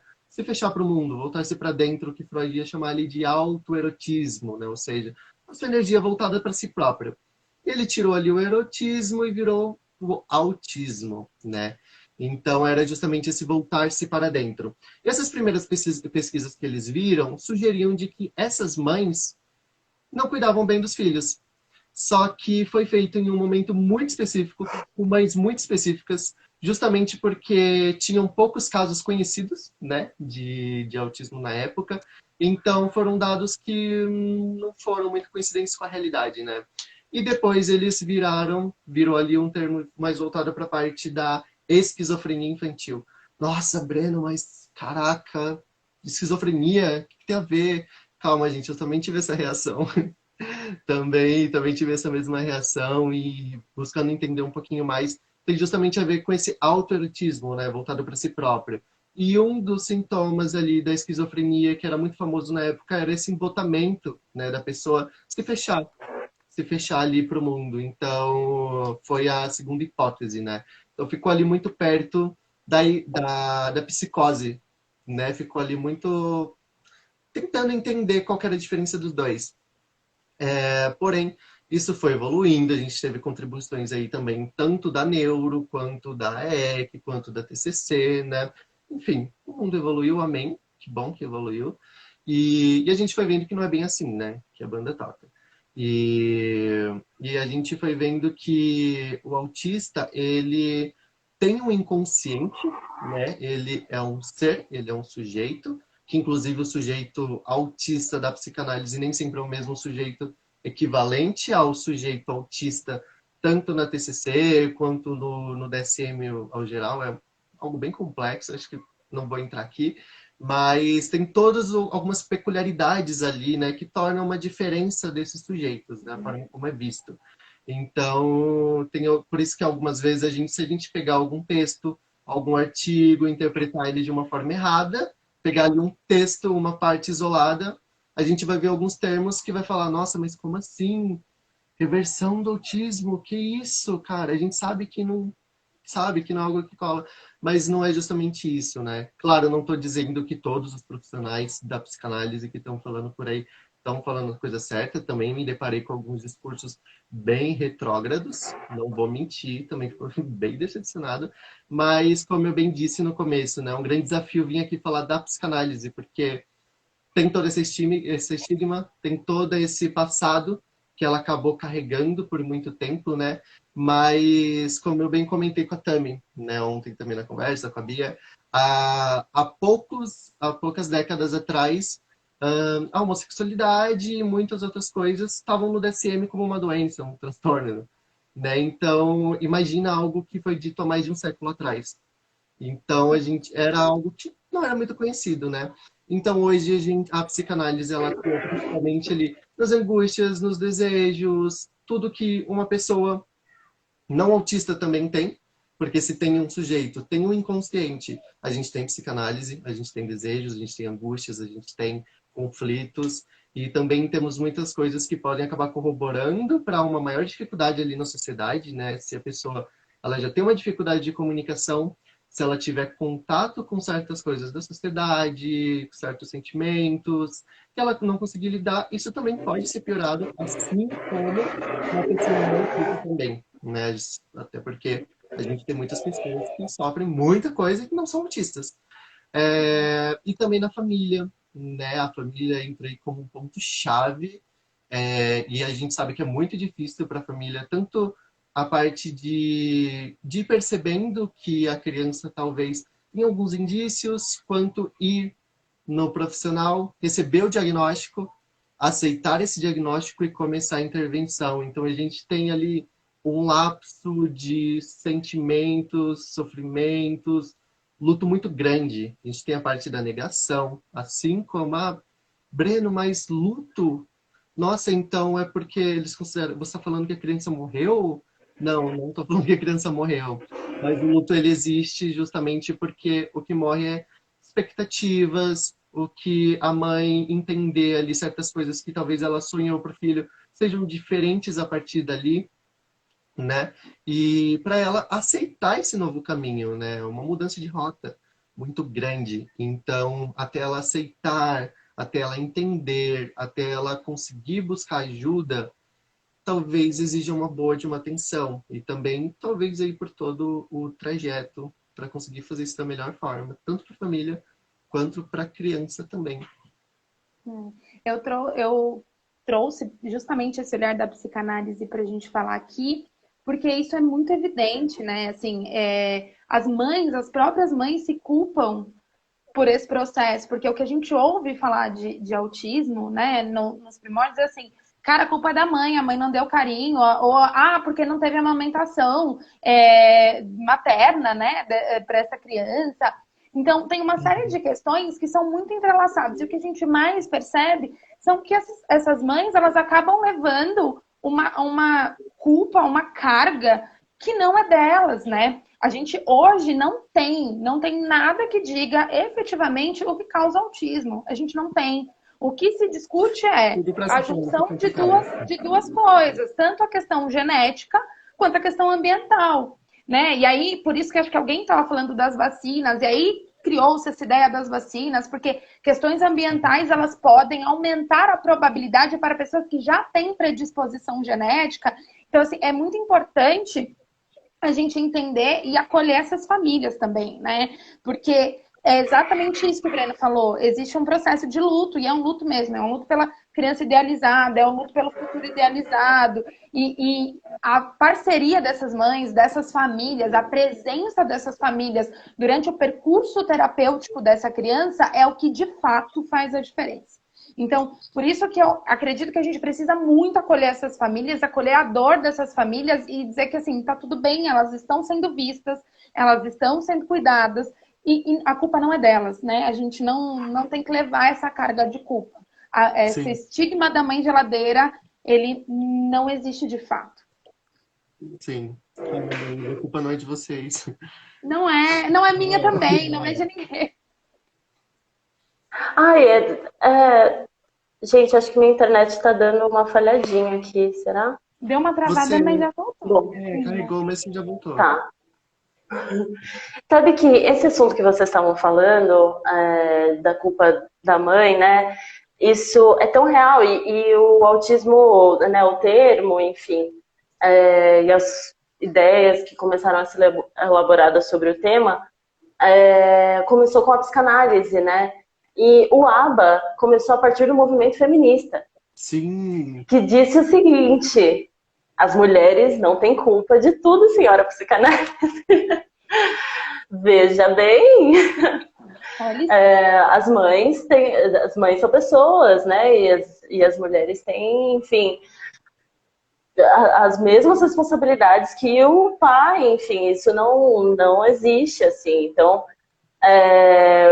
para o mundo, voltar-se para dentro, que Freud ia chamar ali de autoerotismo, né? Ou seja, a sua energia voltada para si própria. Ele tirou ali o erotismo e virou o autismo, né? Então era justamente esse voltar-se para dentro. E essas primeiras pesquisas que eles viram sugeriam de que essas mães não cuidavam bem dos filhos. Só que foi feito em um momento muito específico, com mães muito específicas, justamente porque tinham poucos casos conhecidos, né, de autismo na época. Então foram dados que não foram muito coincidentes com a realidade, né? E depois eles virou ali um termo mais voltado para a parte da esquizofrenia infantil. Nossa, Breno, mas caraca, esquizofrenia, o que tem a ver? Calma, gente, eu também tive essa reação. Também tive essa mesma reação e buscando entender um pouquinho mais, tem justamente a ver com esse autoerotismo, né, voltado para si próprio. E um dos sintomas ali da esquizofrenia, que era muito famoso na época, era esse embotamento, né, da pessoa se fechar ali para o mundo. Então, foi a segunda hipótese, né? Então, ficou ali muito perto da psicose, né? Ficou ali muito tentando entender qual que era a diferença dos dois. Porém, isso foi evoluindo, a gente teve contribuições aí também, tanto da Neuro, quanto da EEC, quanto da TCC, né? Enfim, o mundo evoluiu, amém, que bom que evoluiu. E a gente foi vendo que não é bem assim, né? Que a banda toca. E a gente foi vendo que o autista, ele tem um inconsciente, né? Ele é um ser, ele é um sujeito, que inclusive o sujeito autista da psicanálise nem sempre é o mesmo sujeito equivalente ao sujeito autista, tanto na TCC quanto no DSM ao geral. É algo bem complexo, acho que não vou entrar aqui, mas tem todas algumas peculiaridades ali, né, que tornam uma diferença desses sujeitos, né, a forma como é visto. Então, por isso que algumas vezes se a gente pegar algum texto, algum artigo, interpretar ele de uma forma errada, pegar ali um texto, uma parte isolada, a gente vai ver alguns termos que vai falar, nossa, mas como assim? Reversão do autismo, que isso, cara? A gente sabe que não é algo que cola, mas não é justamente isso, né? Claro, eu não estou dizendo que todos os profissionais da psicanálise que estão falando por aí estão falando a coisa certa. Também me deparei com alguns discursos bem retrógrados, não vou mentir, também fui bem decepcionado, mas como eu bem disse no começo, né, um grande desafio vir aqui falar da psicanálise, porque tem todo esse estigma, tem todo esse passado que ela acabou carregando por muito tempo, né? Mas, como eu bem comentei com a Tami, né, ontem também na conversa com a Bia, há poucas décadas atrás, a homossexualidade e muitas outras coisas estavam no DSM como uma doença, um transtorno, né? Então, imagina algo que foi dito há mais de um século atrás. Então, era algo que não era muito conhecido, né? Então, hoje, a psicanálise, ela atua principalmente ali nas angústias, nos desejos, tudo que uma pessoa não autista também tem, porque se tem um sujeito, tem um inconsciente, a gente tem psicanálise, a gente tem desejos, a gente tem angústias, a gente tem conflitos, e também temos muitas coisas que podem acabar corroborando para uma maior dificuldade ali na sociedade, né? Se a pessoa ela já tem uma dificuldade de comunicação, se ela tiver contato com certas coisas da sociedade, certos sentimentos, que ela não conseguir lidar, isso também pode ser piorado, assim como uma pessoa não autista também, né? Até porque a gente tem muitas pessoas que sofrem muita coisa e que não são autistas. E também na família, né? A família entra aí como um ponto-chave, e a gente sabe que é muito difícil para a família, tanto a parte de ir percebendo que a criança talvez tem alguns indícios, quanto ir no profissional, receber o diagnóstico, aceitar esse diagnóstico e começar a intervenção. Então a gente tem ali um lapso de sentimentos, sofrimentos, luto muito grande. A gente tem a parte da negação, assim como Breno, mas luto? Nossa, então é porque eles consideram... Você está falando que a criança morreu? Não estou falando que a criança morreu. Mas o luto, ele existe justamente porque o que morre é expectativas, o que a mãe entender ali, certas coisas que talvez ela sonhou para o filho, sejam diferentes a partir dali, né? E para ela aceitar esse novo caminho, né? Uma mudança de rota muito grande. Então, até ela aceitar, até ela entender, até ela conseguir buscar ajuda, talvez exija uma boa de uma atenção. E também, talvez, aí por todo o trajeto para conseguir fazer isso da melhor forma, tanto para a família quanto para a criança também. Eu trouxe justamente esse olhar da psicanálise para a gente falar aqui, porque isso é muito evidente, né? Assim, as próprias mães se culpam por esse processo, porque o que a gente ouve falar de autismo, né, nos primórdios é assim, cara, a culpa é da mãe, a mãe não deu carinho, ou porque não teve amamentação materna, né, para essa criança. Então, tem uma série de questões que são muito entrelaçadas, e o que a gente mais percebe são que essas mães, elas acabam levando uma culpa, uma carga que não é delas, né? A gente hoje não tem nada que diga efetivamente o que causa autismo. A gente não tem. O que se discute é a junção de duas coisas, tanto a questão genética quanto a questão ambiental, né? E aí, por isso que acho que alguém estava falando das vacinas, e aí criou-se essa ideia das vacinas, porque questões ambientais, elas podem aumentar a probabilidade para pessoas que já têm predisposição genética. Então, assim, é muito importante a gente entender e acolher essas famílias também, né? Porque é exatamente isso que o Breno falou. Existe um processo de luto, e é um luto mesmo, é um luto pela criança idealizada, é um luto pelo futuro idealizado. E a parceria dessas mães, dessas famílias, a presença dessas famílias durante o percurso terapêutico dessa criança é o que de fato faz a diferença. Então, por isso que eu acredito que a gente precisa muito acolher essas famílias, acolher a dor dessas famílias e dizer que, assim, tá tudo bem, elas estão sendo vistas, elas estão sendo cuidadas e a culpa não é delas, né? A gente não tem que levar essa carga de culpa. Esse estigma da mãe geladeira, ele não existe de fato. Sim, a culpa não é de vocês. Não é minha também, não é de ninguém. Gente, acho que minha internet está dando uma falhadinha aqui, será? Deu uma travada, mas já voltou. Carregou, mas já voltou. Tá. Sabe que esse assunto que vocês estavam falando, da culpa da mãe, né? Isso é tão real. E o autismo, né, o termo, enfim, e as ideias que começaram a ser elaboradas sobre o tema, começou com a psicanálise, né? E o ABA começou a partir do movimento feminista. Sim. Que disse o seguinte: as mulheres não têm culpa de tudo, senhora psicanálise. Veja bem. Olha, As mães são pessoas, né? E as mulheres têm, enfim, as mesmas responsabilidades que o pai, enfim, isso não existe, assim. Então,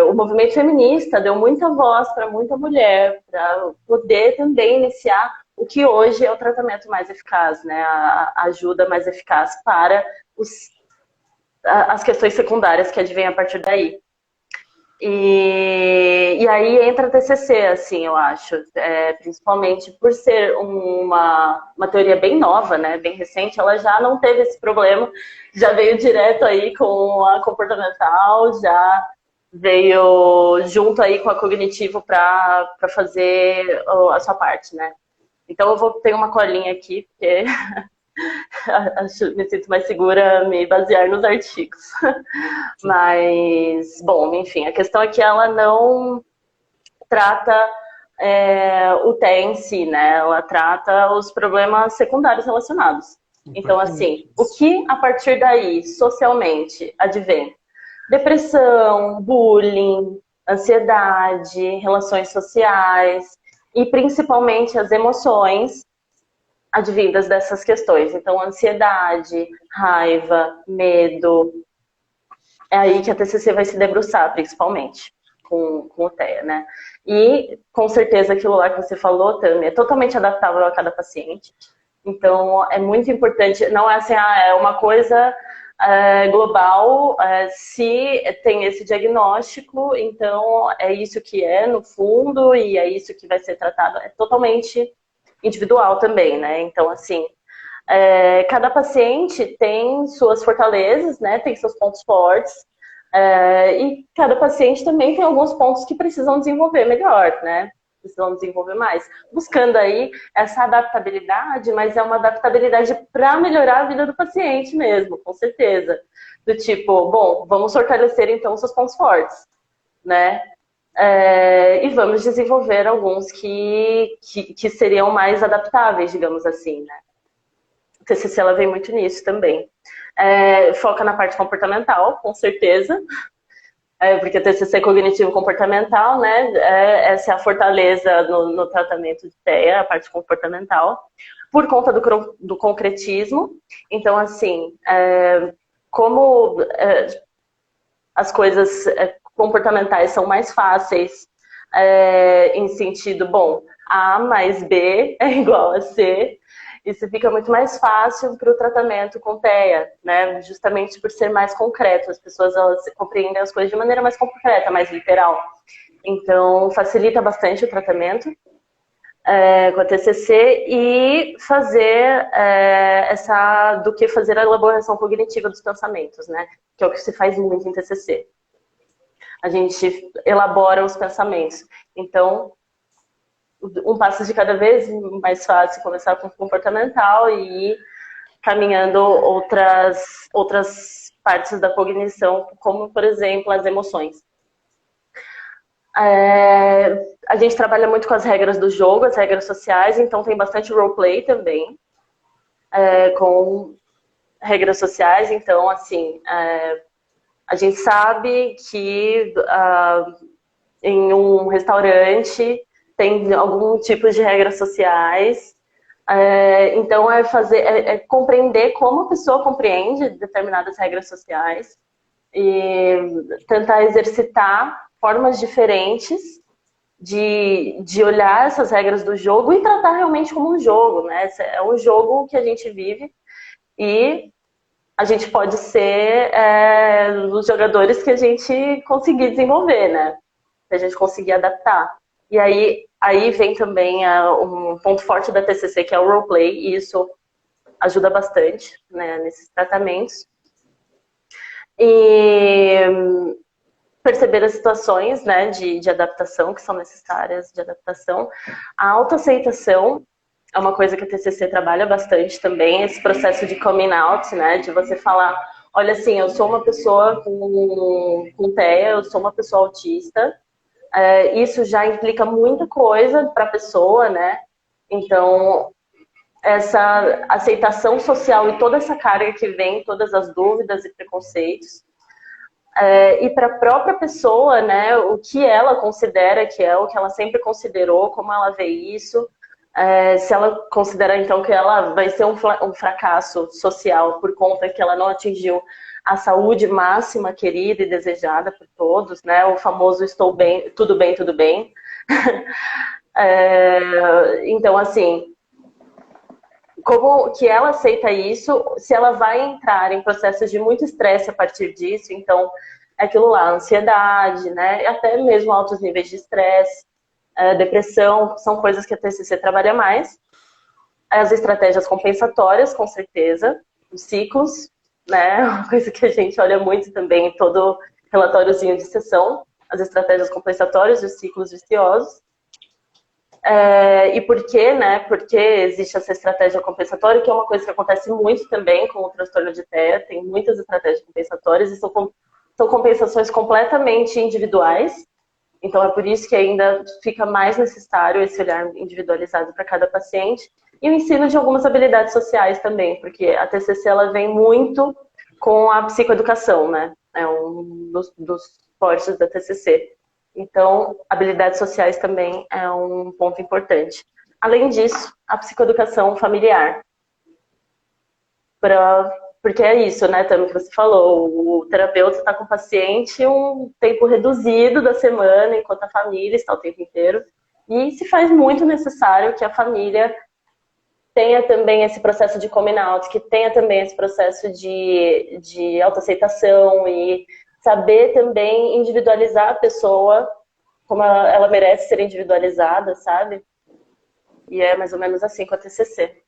o movimento feminista deu muita voz para muita mulher, para poder também iniciar o que hoje é o tratamento mais eficaz, né? A ajuda mais eficaz para as questões secundárias que advêm a partir daí. E aí entra a TCC, assim, eu acho, principalmente por ser uma teoria bem nova, né, bem recente, ela já não teve esse problema, já veio direto aí com a comportamental, já veio junto aí com a cognitivo para fazer a sua parte, né. Então eu vou ter uma colinha aqui, porque me sinto mais segura me basear nos artigos. Mas, bom, enfim, a questão é que ela não trata o TEA em si, né? Ela trata os problemas secundários relacionados. Então, assim, o que a partir daí, socialmente, advém? Depressão, bullying, ansiedade, relações sociais e principalmente as emoções advindas dessas questões. Então, ansiedade, raiva, medo. É aí que a TCC vai se debruçar, principalmente, com o TEA, né? E, com certeza, aquilo lá que você falou, Tami, é totalmente adaptável a cada paciente. Então, é muito importante, não é assim, é uma coisa global, se tem esse diagnóstico, então é isso que é, no fundo, e é isso que vai ser tratado. É totalmente individual também, né? Então, assim, cada paciente tem suas fortalezas, né? Tem seus pontos fortes, e cada paciente também tem alguns pontos que precisam desenvolver melhor, né? Precisam desenvolver mais. Buscando aí essa adaptabilidade, mas é uma adaptabilidade para melhorar a vida do paciente mesmo, com certeza. Do tipo, bom, vamos fortalecer então seus pontos fortes, né? E vamos desenvolver alguns que seriam mais adaptáveis, digamos assim, né? A TCC ela vem muito nisso também. Foca na parte comportamental, com certeza, porque a TCC cognitivo-comportamental, né? Essa é a fortaleza no tratamento de TEA, a parte comportamental, por conta do concretismo. Então, assim, como as coisas comportamentais são mais fáceis em sentido, bom, A mais B é igual a C, isso fica muito mais fácil para o tratamento com TEA, né? Justamente por ser mais concreto, as pessoas elas compreendem as coisas de maneira mais concreta, mais literal. Então, facilita bastante o tratamento com a TCC e fazer do que fazer a elaboração cognitiva dos pensamentos, né? Que é o que se faz muito em TCC. A gente elabora os pensamentos. Então, um passo de cada vez, mais fácil começar com o comportamental e ir caminhando outras partes da cognição, como, por exemplo, as emoções. A gente trabalha muito com as regras do jogo, as regras sociais, então tem bastante roleplay também, com regras sociais. Então, assim, a gente sabe que em um restaurante tem algum tipo de regras sociais. Então, compreender como a pessoa compreende determinadas regras sociais e tentar exercitar formas diferentes de olhar essas regras do jogo e tratar realmente como um jogo, né? É um jogo que a gente vive e a gente pode ser os jogadores que a gente conseguir desenvolver, né? Que a gente conseguir adaptar. E aí vem também um ponto forte da TCC, que é o roleplay, e isso ajuda bastante, né, nesses tratamentos. E perceber as situações, né, de adaptação, que são necessárias de adaptação. A autoaceitação é uma coisa que a TCC trabalha bastante também, esse processo de coming out, né, de você falar, olha, assim, eu sou uma pessoa com TEA, eu sou uma pessoa autista. Isso já implica muita coisa para a pessoa, né? Então, essa aceitação social e toda essa carga que vem, todas as dúvidas e preconceitos, e para a própria pessoa, né, o que ela considera que é, o que ela sempre considerou, como ela vê isso, se ela considera então que ela vai ser um fracasso social por conta que ela não atingiu a saúde máxima querida e desejada por todos, né, o famoso estou bem, tudo bem, tudo bem. Então, assim, como que ela aceita isso, se ela vai entrar em processos de muito estresse a partir disso, então é aquilo lá, ansiedade, né, até mesmo altos níveis de estresse, depressão, são coisas que a TCC trabalha mais. As estratégias compensatórias, com certeza, os ciclos, né, uma coisa que a gente olha muito também em todo relatóriozinho de sessão, as estratégias compensatórias e os ciclos viciosos. E por quê, né? Porque existe essa estratégia compensatória, que é uma coisa que acontece muito também com o transtorno de TEA, tem muitas estratégias compensatórias e são compensações completamente individuais, então é por isso que ainda fica mais necessário esse olhar individualizado para cada paciente, e o ensino de algumas habilidades sociais também, porque a TCC ela vem muito com a psicoeducação, né? É um dos fortes da TCC. Então, habilidades sociais também é um ponto importante. Além disso, a psicoeducação familiar. Porque é isso, né, Tami, que você falou. O terapeuta está com o paciente um tempo reduzido da semana, enquanto a família está o tempo inteiro. E se faz muito necessário que a família tenha também esse processo de coming out, que tenha também esse processo de autoaceitação e saber também individualizar a pessoa como ela merece ser individualizada, sabe? E é mais ou menos assim com a TCC.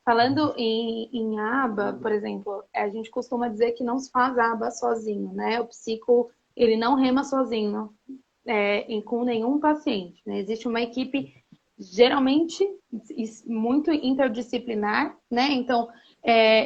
Falando em aba, por exemplo, a gente costuma dizer que não se faz aba sozinho, né? O psico, ele não rema sozinho com nenhum paciente, né? Existe uma equipe geralmente muito interdisciplinar, né? Então,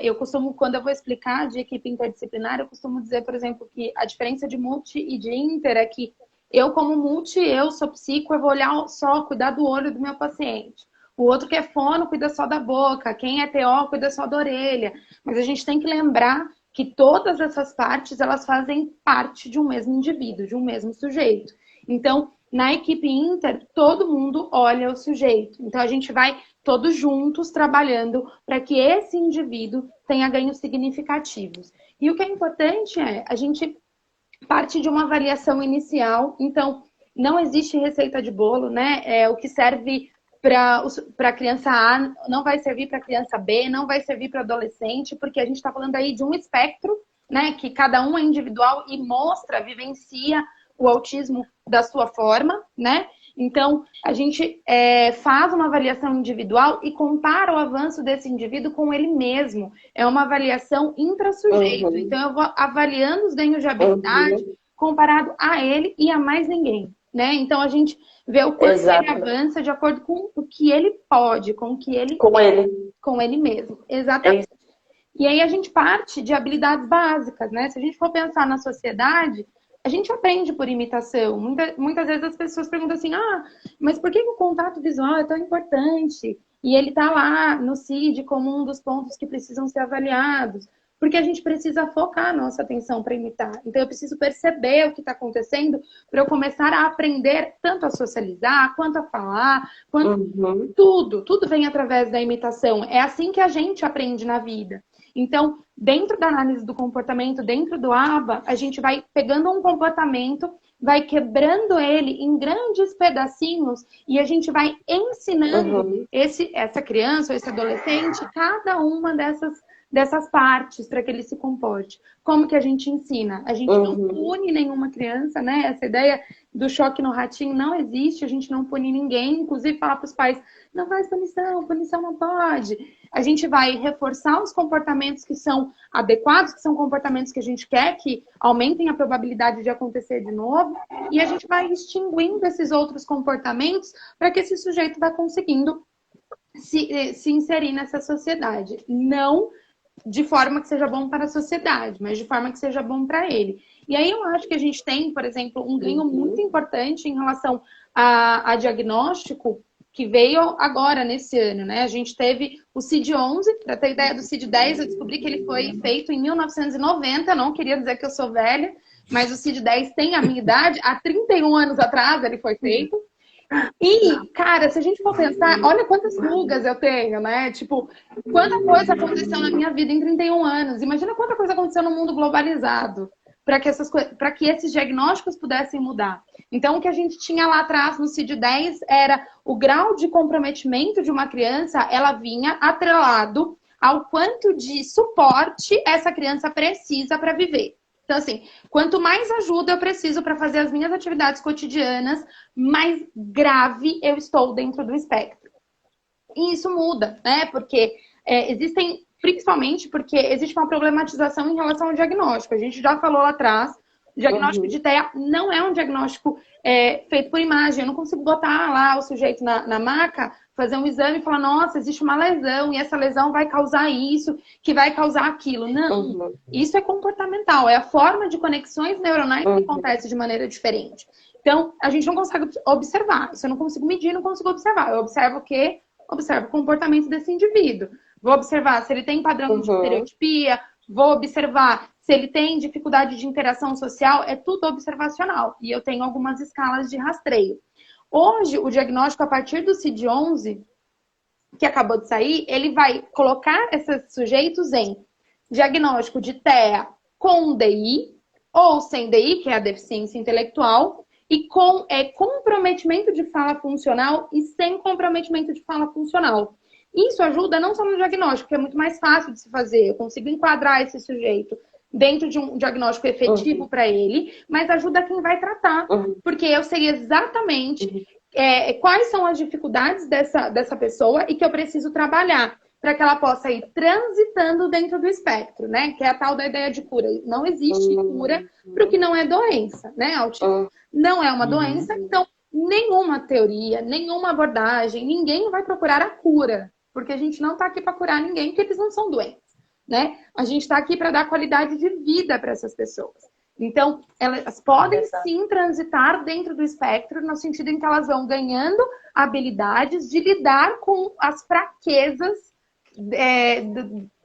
eu costumo, quando eu vou explicar de equipe interdisciplinar, eu costumo dizer, por exemplo, que a diferença de multi e de inter é que eu, como multi, eu sou psico, eu vou olhar só, cuidar do olho do meu paciente. O outro que é fono cuida só da boca, quem é TO cuida só da orelha. Mas a gente tem que lembrar que todas essas partes, elas fazem parte de um mesmo indivíduo, de um mesmo sujeito. Então, na equipe inter, todo mundo olha o sujeito. Então, a gente vai todos juntos trabalhando para que esse indivíduo tenha ganhos significativos. E o que é importante a gente parte de uma avaliação inicial. Então, não existe receita de bolo, né? O que serve para a criança A não vai servir para a criança B, não vai servir para adolescente, porque a gente está falando aí de um espectro, né? Que cada um é individual e mostra, vivencia o autismo da sua forma, né? Então, a gente faz uma avaliação individual e compara o avanço desse indivíduo com ele mesmo. É uma avaliação intrassujeito. Uhum. Então, eu vou avaliando os ganhos de habilidade comparado a ele e a mais ninguém, né? Então, a gente vê o quanto ele avança de acordo com o que ele pode, com o que ele com ele mesmo. Exatamente. E aí, a gente parte de habilidades básicas, né? Se a gente for pensar na sociedade, a gente aprende por imitação. Muitas vezes as pessoas perguntam assim, mas por que o contato visual é tão importante? E ele está lá no CID como um dos pontos que precisam ser avaliados. Porque a gente precisa focar a nossa atenção para imitar. Então, eu preciso perceber o que está acontecendo para eu começar a aprender tanto a socializar, quanto a falar, quanto tudo vem através da imitação. É assim que a gente aprende na vida. Então, dentro da análise do comportamento, dentro do ABA, a gente vai pegando um comportamento, vai quebrando ele em grandes pedacinhos e a gente vai ensinando essa criança ou esse adolescente cada uma dessas partes para que ele se comporte. Como que a gente ensina? A gente não pune nenhuma criança, né? Essa ideia do choque no ratinho não existe, a gente não pune ninguém, inclusive falar para os pais, não faz punição não pode. A gente vai reforçar os comportamentos que são adequados, que são comportamentos que a gente quer que aumentem a probabilidade de acontecer de novo, e a gente vai extinguindo esses outros comportamentos para que esse sujeito vá conseguindo se inserir nessa sociedade. Não de forma que seja bom para a sociedade, mas de forma que seja bom para ele. E aí eu acho que a gente tem, por exemplo, um ganho muito importante em relação a diagnóstico, que veio agora nesse ano, né? A gente teve o CID-11, para ter ideia do CID-10, eu descobri que ele foi feito em 1990, não queria dizer que eu sou velha, mas o CID-10 tem a minha idade, há 31 anos atrás ele foi feito. E, cara, se a gente for pensar, olha quantas rugas eu tenho, né? Tipo, quanta coisa aconteceu na minha vida em 31 anos. Imagina quanta coisa aconteceu no mundo globalizado para que esses diagnósticos pudessem mudar. Então, o que a gente tinha lá atrás no CID-10 era o grau de comprometimento de uma criança, ela vinha atrelado ao quanto de suporte essa criança precisa para viver. Então, assim, quanto mais ajuda eu preciso para fazer as minhas atividades cotidianas, mais grave eu estou dentro do espectro. E isso muda, né? Porque principalmente porque existe uma problematização em relação ao diagnóstico. A gente já falou lá atrás, o diagnóstico de TEA não é um diagnóstico feito por imagem. Eu não consigo botar lá o sujeito na maca, fazer um exame e falar, nossa, existe uma lesão e essa lesão vai causar isso, que vai causar aquilo. Não, isso é comportamental, é a forma de conexões neuronais que acontece de maneira diferente. Então, a gente não consegue observar. Isso eu não consigo medir, não consigo observar. Eu observo o quê? Observo o comportamento desse indivíduo. Vou observar se ele tem padrão de estereotipia, vou observar se ele tem dificuldade de interação social, é tudo observacional. E eu tenho algumas escalas de rastreio. Hoje, o diagnóstico, a partir do CID-11, que acabou de sair, ele vai colocar esses sujeitos em diagnóstico de TEA com DI, ou sem DI, que é a deficiência intelectual, e com comprometimento de fala funcional e sem comprometimento de fala funcional. Isso ajuda não só no diagnóstico, que é muito mais fácil de se fazer, eu consigo enquadrar esse sujeito dentro de um diagnóstico efetivo para ele, mas ajuda quem vai tratar, porque eu sei exatamente quais são as dificuldades dessa pessoa e que eu preciso trabalhar para que ela possa ir transitando dentro do espectro, né? Que é a tal da ideia de cura. Não existe cura para o que não é doença, né? Autismo não é uma doença, então nenhuma teoria, nenhuma abordagem, ninguém vai procurar a cura, porque a gente não está aqui para curar ninguém, porque eles não são doentes, né? A gente está aqui para dar qualidade de vida para essas pessoas. Então, elas podem sim transitar dentro do espectro, no sentido em que elas vão ganhando habilidades de lidar com as fraquezas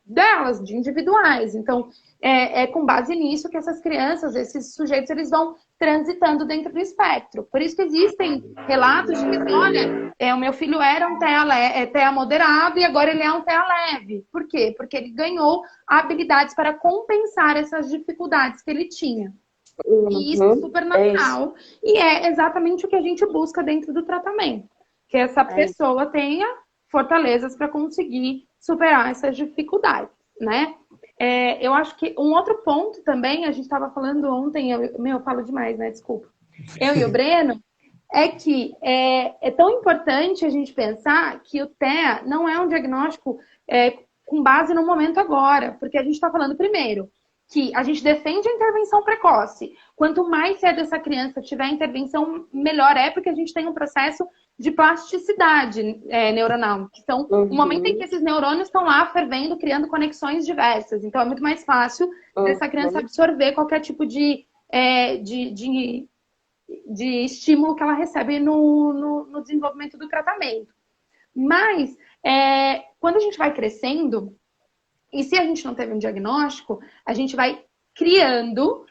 delas, de individuais. Então, é com base nisso que essas crianças, esses sujeitos, eles vão transitando dentro do espectro. Por isso que existem relatos de que, olha, o meu filho era um TEA moderado e agora ele é um TEA leve. Por quê? Porque ele ganhou habilidades para compensar essas dificuldades que ele tinha. E isso é super natural. E é exatamente o que a gente busca dentro do tratamento. Que essa pessoa tenha fortalezas para conseguir superar essas dificuldades, né? Eu acho que um outro ponto também, a gente estava falando ontem, eu falo demais, né? Desculpa. Eu e o Breno, é que é tão importante a gente pensar que o TEA não é um diagnóstico com base no momento agora, porque a gente está falando primeiro que a gente defende a intervenção precoce. Quanto mais cedo essa criança tiver intervenção, melhor é, porque a gente tem um processo de plasticidade neuronal. Então, o momento em que esses neurônios estão lá fervendo, criando conexões diversas. Então, é muito mais fácil dessa criança absorver qualquer tipo de estímulo que ela recebe no desenvolvimento do tratamento. Mas, quando a gente vai crescendo, e se a gente não teve um diagnóstico, a gente vai criando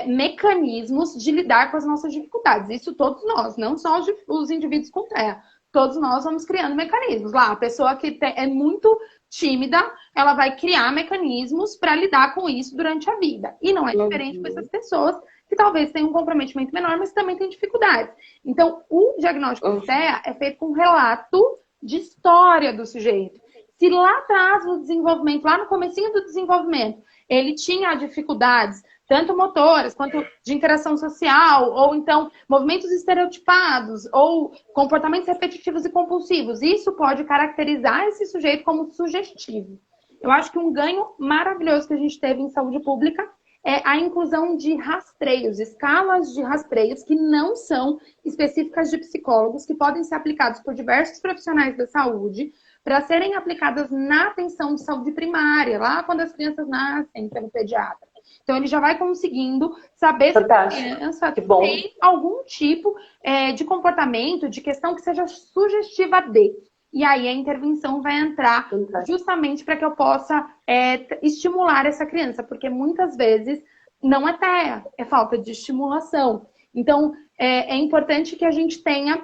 mecanismos de lidar com as nossas dificuldades. Isso todos nós, não só os indivíduos com TEA. Todos nós vamos criando mecanismos. Lá, a pessoa que é muito tímida, ela vai criar mecanismos para lidar com isso durante a vida. E não é diferente com essas pessoas que talvez tenham um comprometimento menor, mas também têm dificuldades. Então, o diagnóstico de TEA é feito com um relato de história do sujeito. Se lá atrás, no desenvolvimento, lá no comecinho do desenvolvimento, ele tinha dificuldades, tanto motoras, quanto de interação social, ou então movimentos estereotipados, ou comportamentos repetitivos e compulsivos, isso pode caracterizar esse sujeito como sugestivo. Eu acho que um ganho maravilhoso que a gente teve em saúde pública é a inclusão de rastreios, escalas de rastreios que não são específicas de psicólogos, que podem ser aplicados por diversos profissionais da saúde, para serem aplicadas na atenção de saúde primária, lá quando as crianças nascem pelo pediatra. Então, ele já vai conseguindo saber se a Fantástico. criança Que bom. tem algum tipo de comportamento, de questão que seja sugestiva de. E aí a intervenção vai entrar justamente para que eu possa estimular essa criança, porque muitas vezes não é TEA, é falta de estimulação. Então, é importante que a gente tenha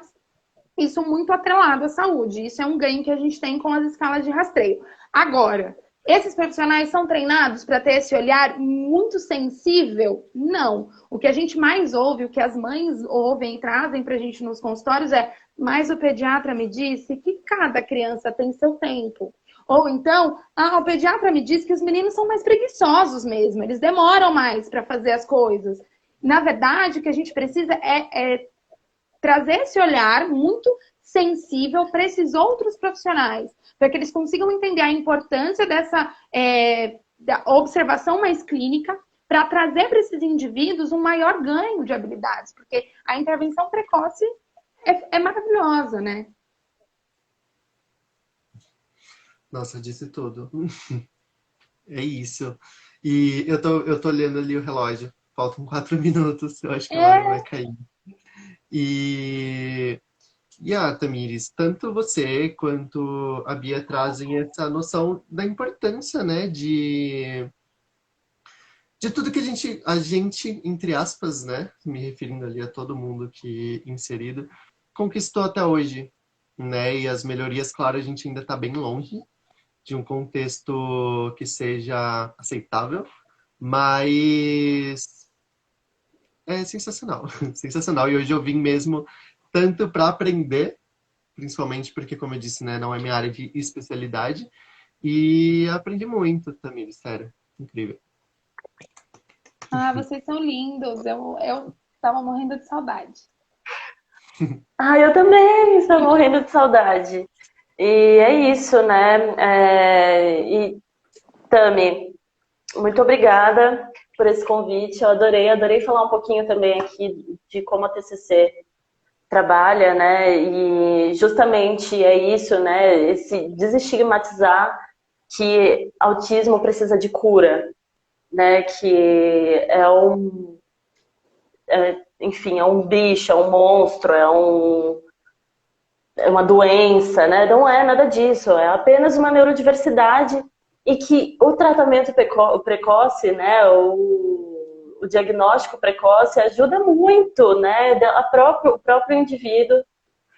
isso muito atrelado à saúde. Isso é um ganho que a gente tem com as escalas de rastreio. Agora, esses profissionais são treinados para ter esse olhar muito sensível? Não. O que a gente mais ouve, o que as mães ouvem e trazem para a gente nos consultórios mas o pediatra me disse que cada criança tem seu tempo. Ou então, o pediatra me disse que os meninos são mais preguiçosos mesmo, eles demoram mais para fazer as coisas. Na verdade, o que a gente precisa é trazer esse olhar muito sensível para esses outros profissionais, para que eles consigam entender a importância dessa da observação mais clínica, para trazer para esses indivíduos um maior ganho de habilidades, porque a intervenção precoce é maravilhosa, né? Nossa, disse tudo. É isso. E eu tô olhando ali o relógio. Faltam 4 minutos. Eu acho que a hora vai cair. E Tamires, tanto você quanto a Bia trazem essa noção da importância, né, de tudo que a gente, entre aspas, né, me referindo ali a todo mundo que inserido, conquistou até hoje, né, e as melhorias, claro, a gente ainda está bem longe de um contexto que seja aceitável, mas é sensacional, sensacional. E hoje eu vim mesmo tanto para aprender, principalmente porque, como eu disse, né, não é minha área de especialidade, e aprendi muito também, sério, incrível. Vocês são lindos, eu tava morrendo de saudade. Eu também estou morrendo de saudade. E é isso, né? E Tami, muito obrigada por esse convite. Eu adorei falar um pouquinho também aqui de como a TCC trabalha, né? E justamente é isso, né? Esse desestigmatizar que autismo precisa de cura, né? Que enfim, é um bicho, é um monstro, é uma doença, né? Não é nada disso, é apenas uma neurodiversidade e que o tratamento precoce, né? O diagnóstico precoce ajuda muito, né? O próprio indivíduo.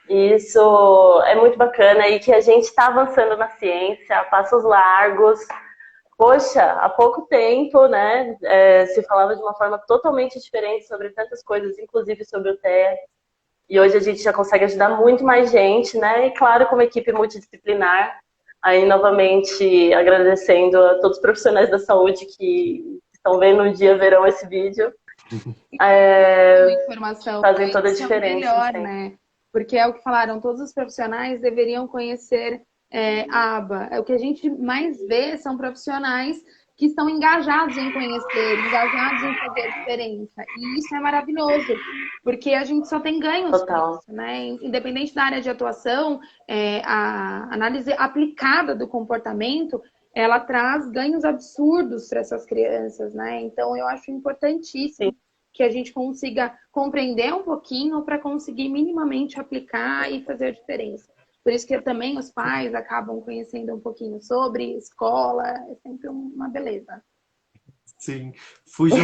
Isso é muito bacana e que a gente está avançando na ciência a passos largos. Poxa, há pouco tempo, né, se falava de uma forma totalmente diferente sobre tantas coisas, inclusive sobre o TEA. E hoje a gente já consegue ajudar muito mais gente, né? E claro, como equipe multidisciplinar, aí novamente agradecendo a todos os profissionais da saúde que estão vendo um dia, verão esse vídeo. Informação fazem toda a diferença. Melhor, né? Porque é o que falaram, todos os profissionais deveriam conhecer a aba. O que a gente mais vê são profissionais que estão engajados em conhecer, engajados em fazer a diferença. E isso é maravilhoso, porque a gente só tem ganhos com isso, né? Independente da área de atuação, a análise aplicada do comportamento, ela traz ganhos absurdos para essas crianças, né? Então, eu acho importantíssimo que a gente consiga compreender um pouquinho para conseguir minimamente aplicar e fazer a diferença. Por isso que também os pais acabam conhecendo um pouquinho sobre escola, é sempre uma beleza. Sim, fujam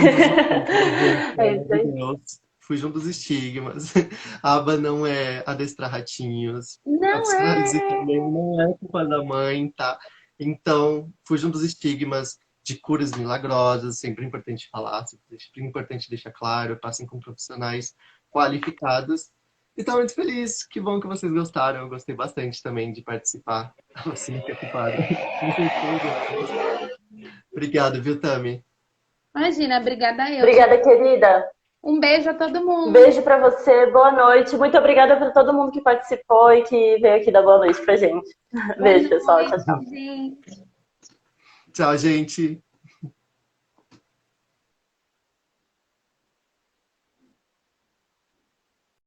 dos estigmas. A aba não é adestrar ratinhos. Não a psicanálise também não é culpa da mãe, tá? Então, fujam dos estigmas de curas milagrosas, sempre importante falar, sempre importante deixar claro, passem com profissionais qualificados. E tô muito feliz, que bom que vocês gostaram, eu gostei bastante também de participar. Assim, que ocupado. Obrigado, viu, Tami? Imagina, obrigada eu. Obrigada, querida. Um beijo a todo mundo. Um beijo pra você, boa noite. Muito obrigada por todo mundo que participou e que veio aqui dar boa noite pra gente. Beijo, pessoal. Tchau, tchau. Gente. Tchau, gente.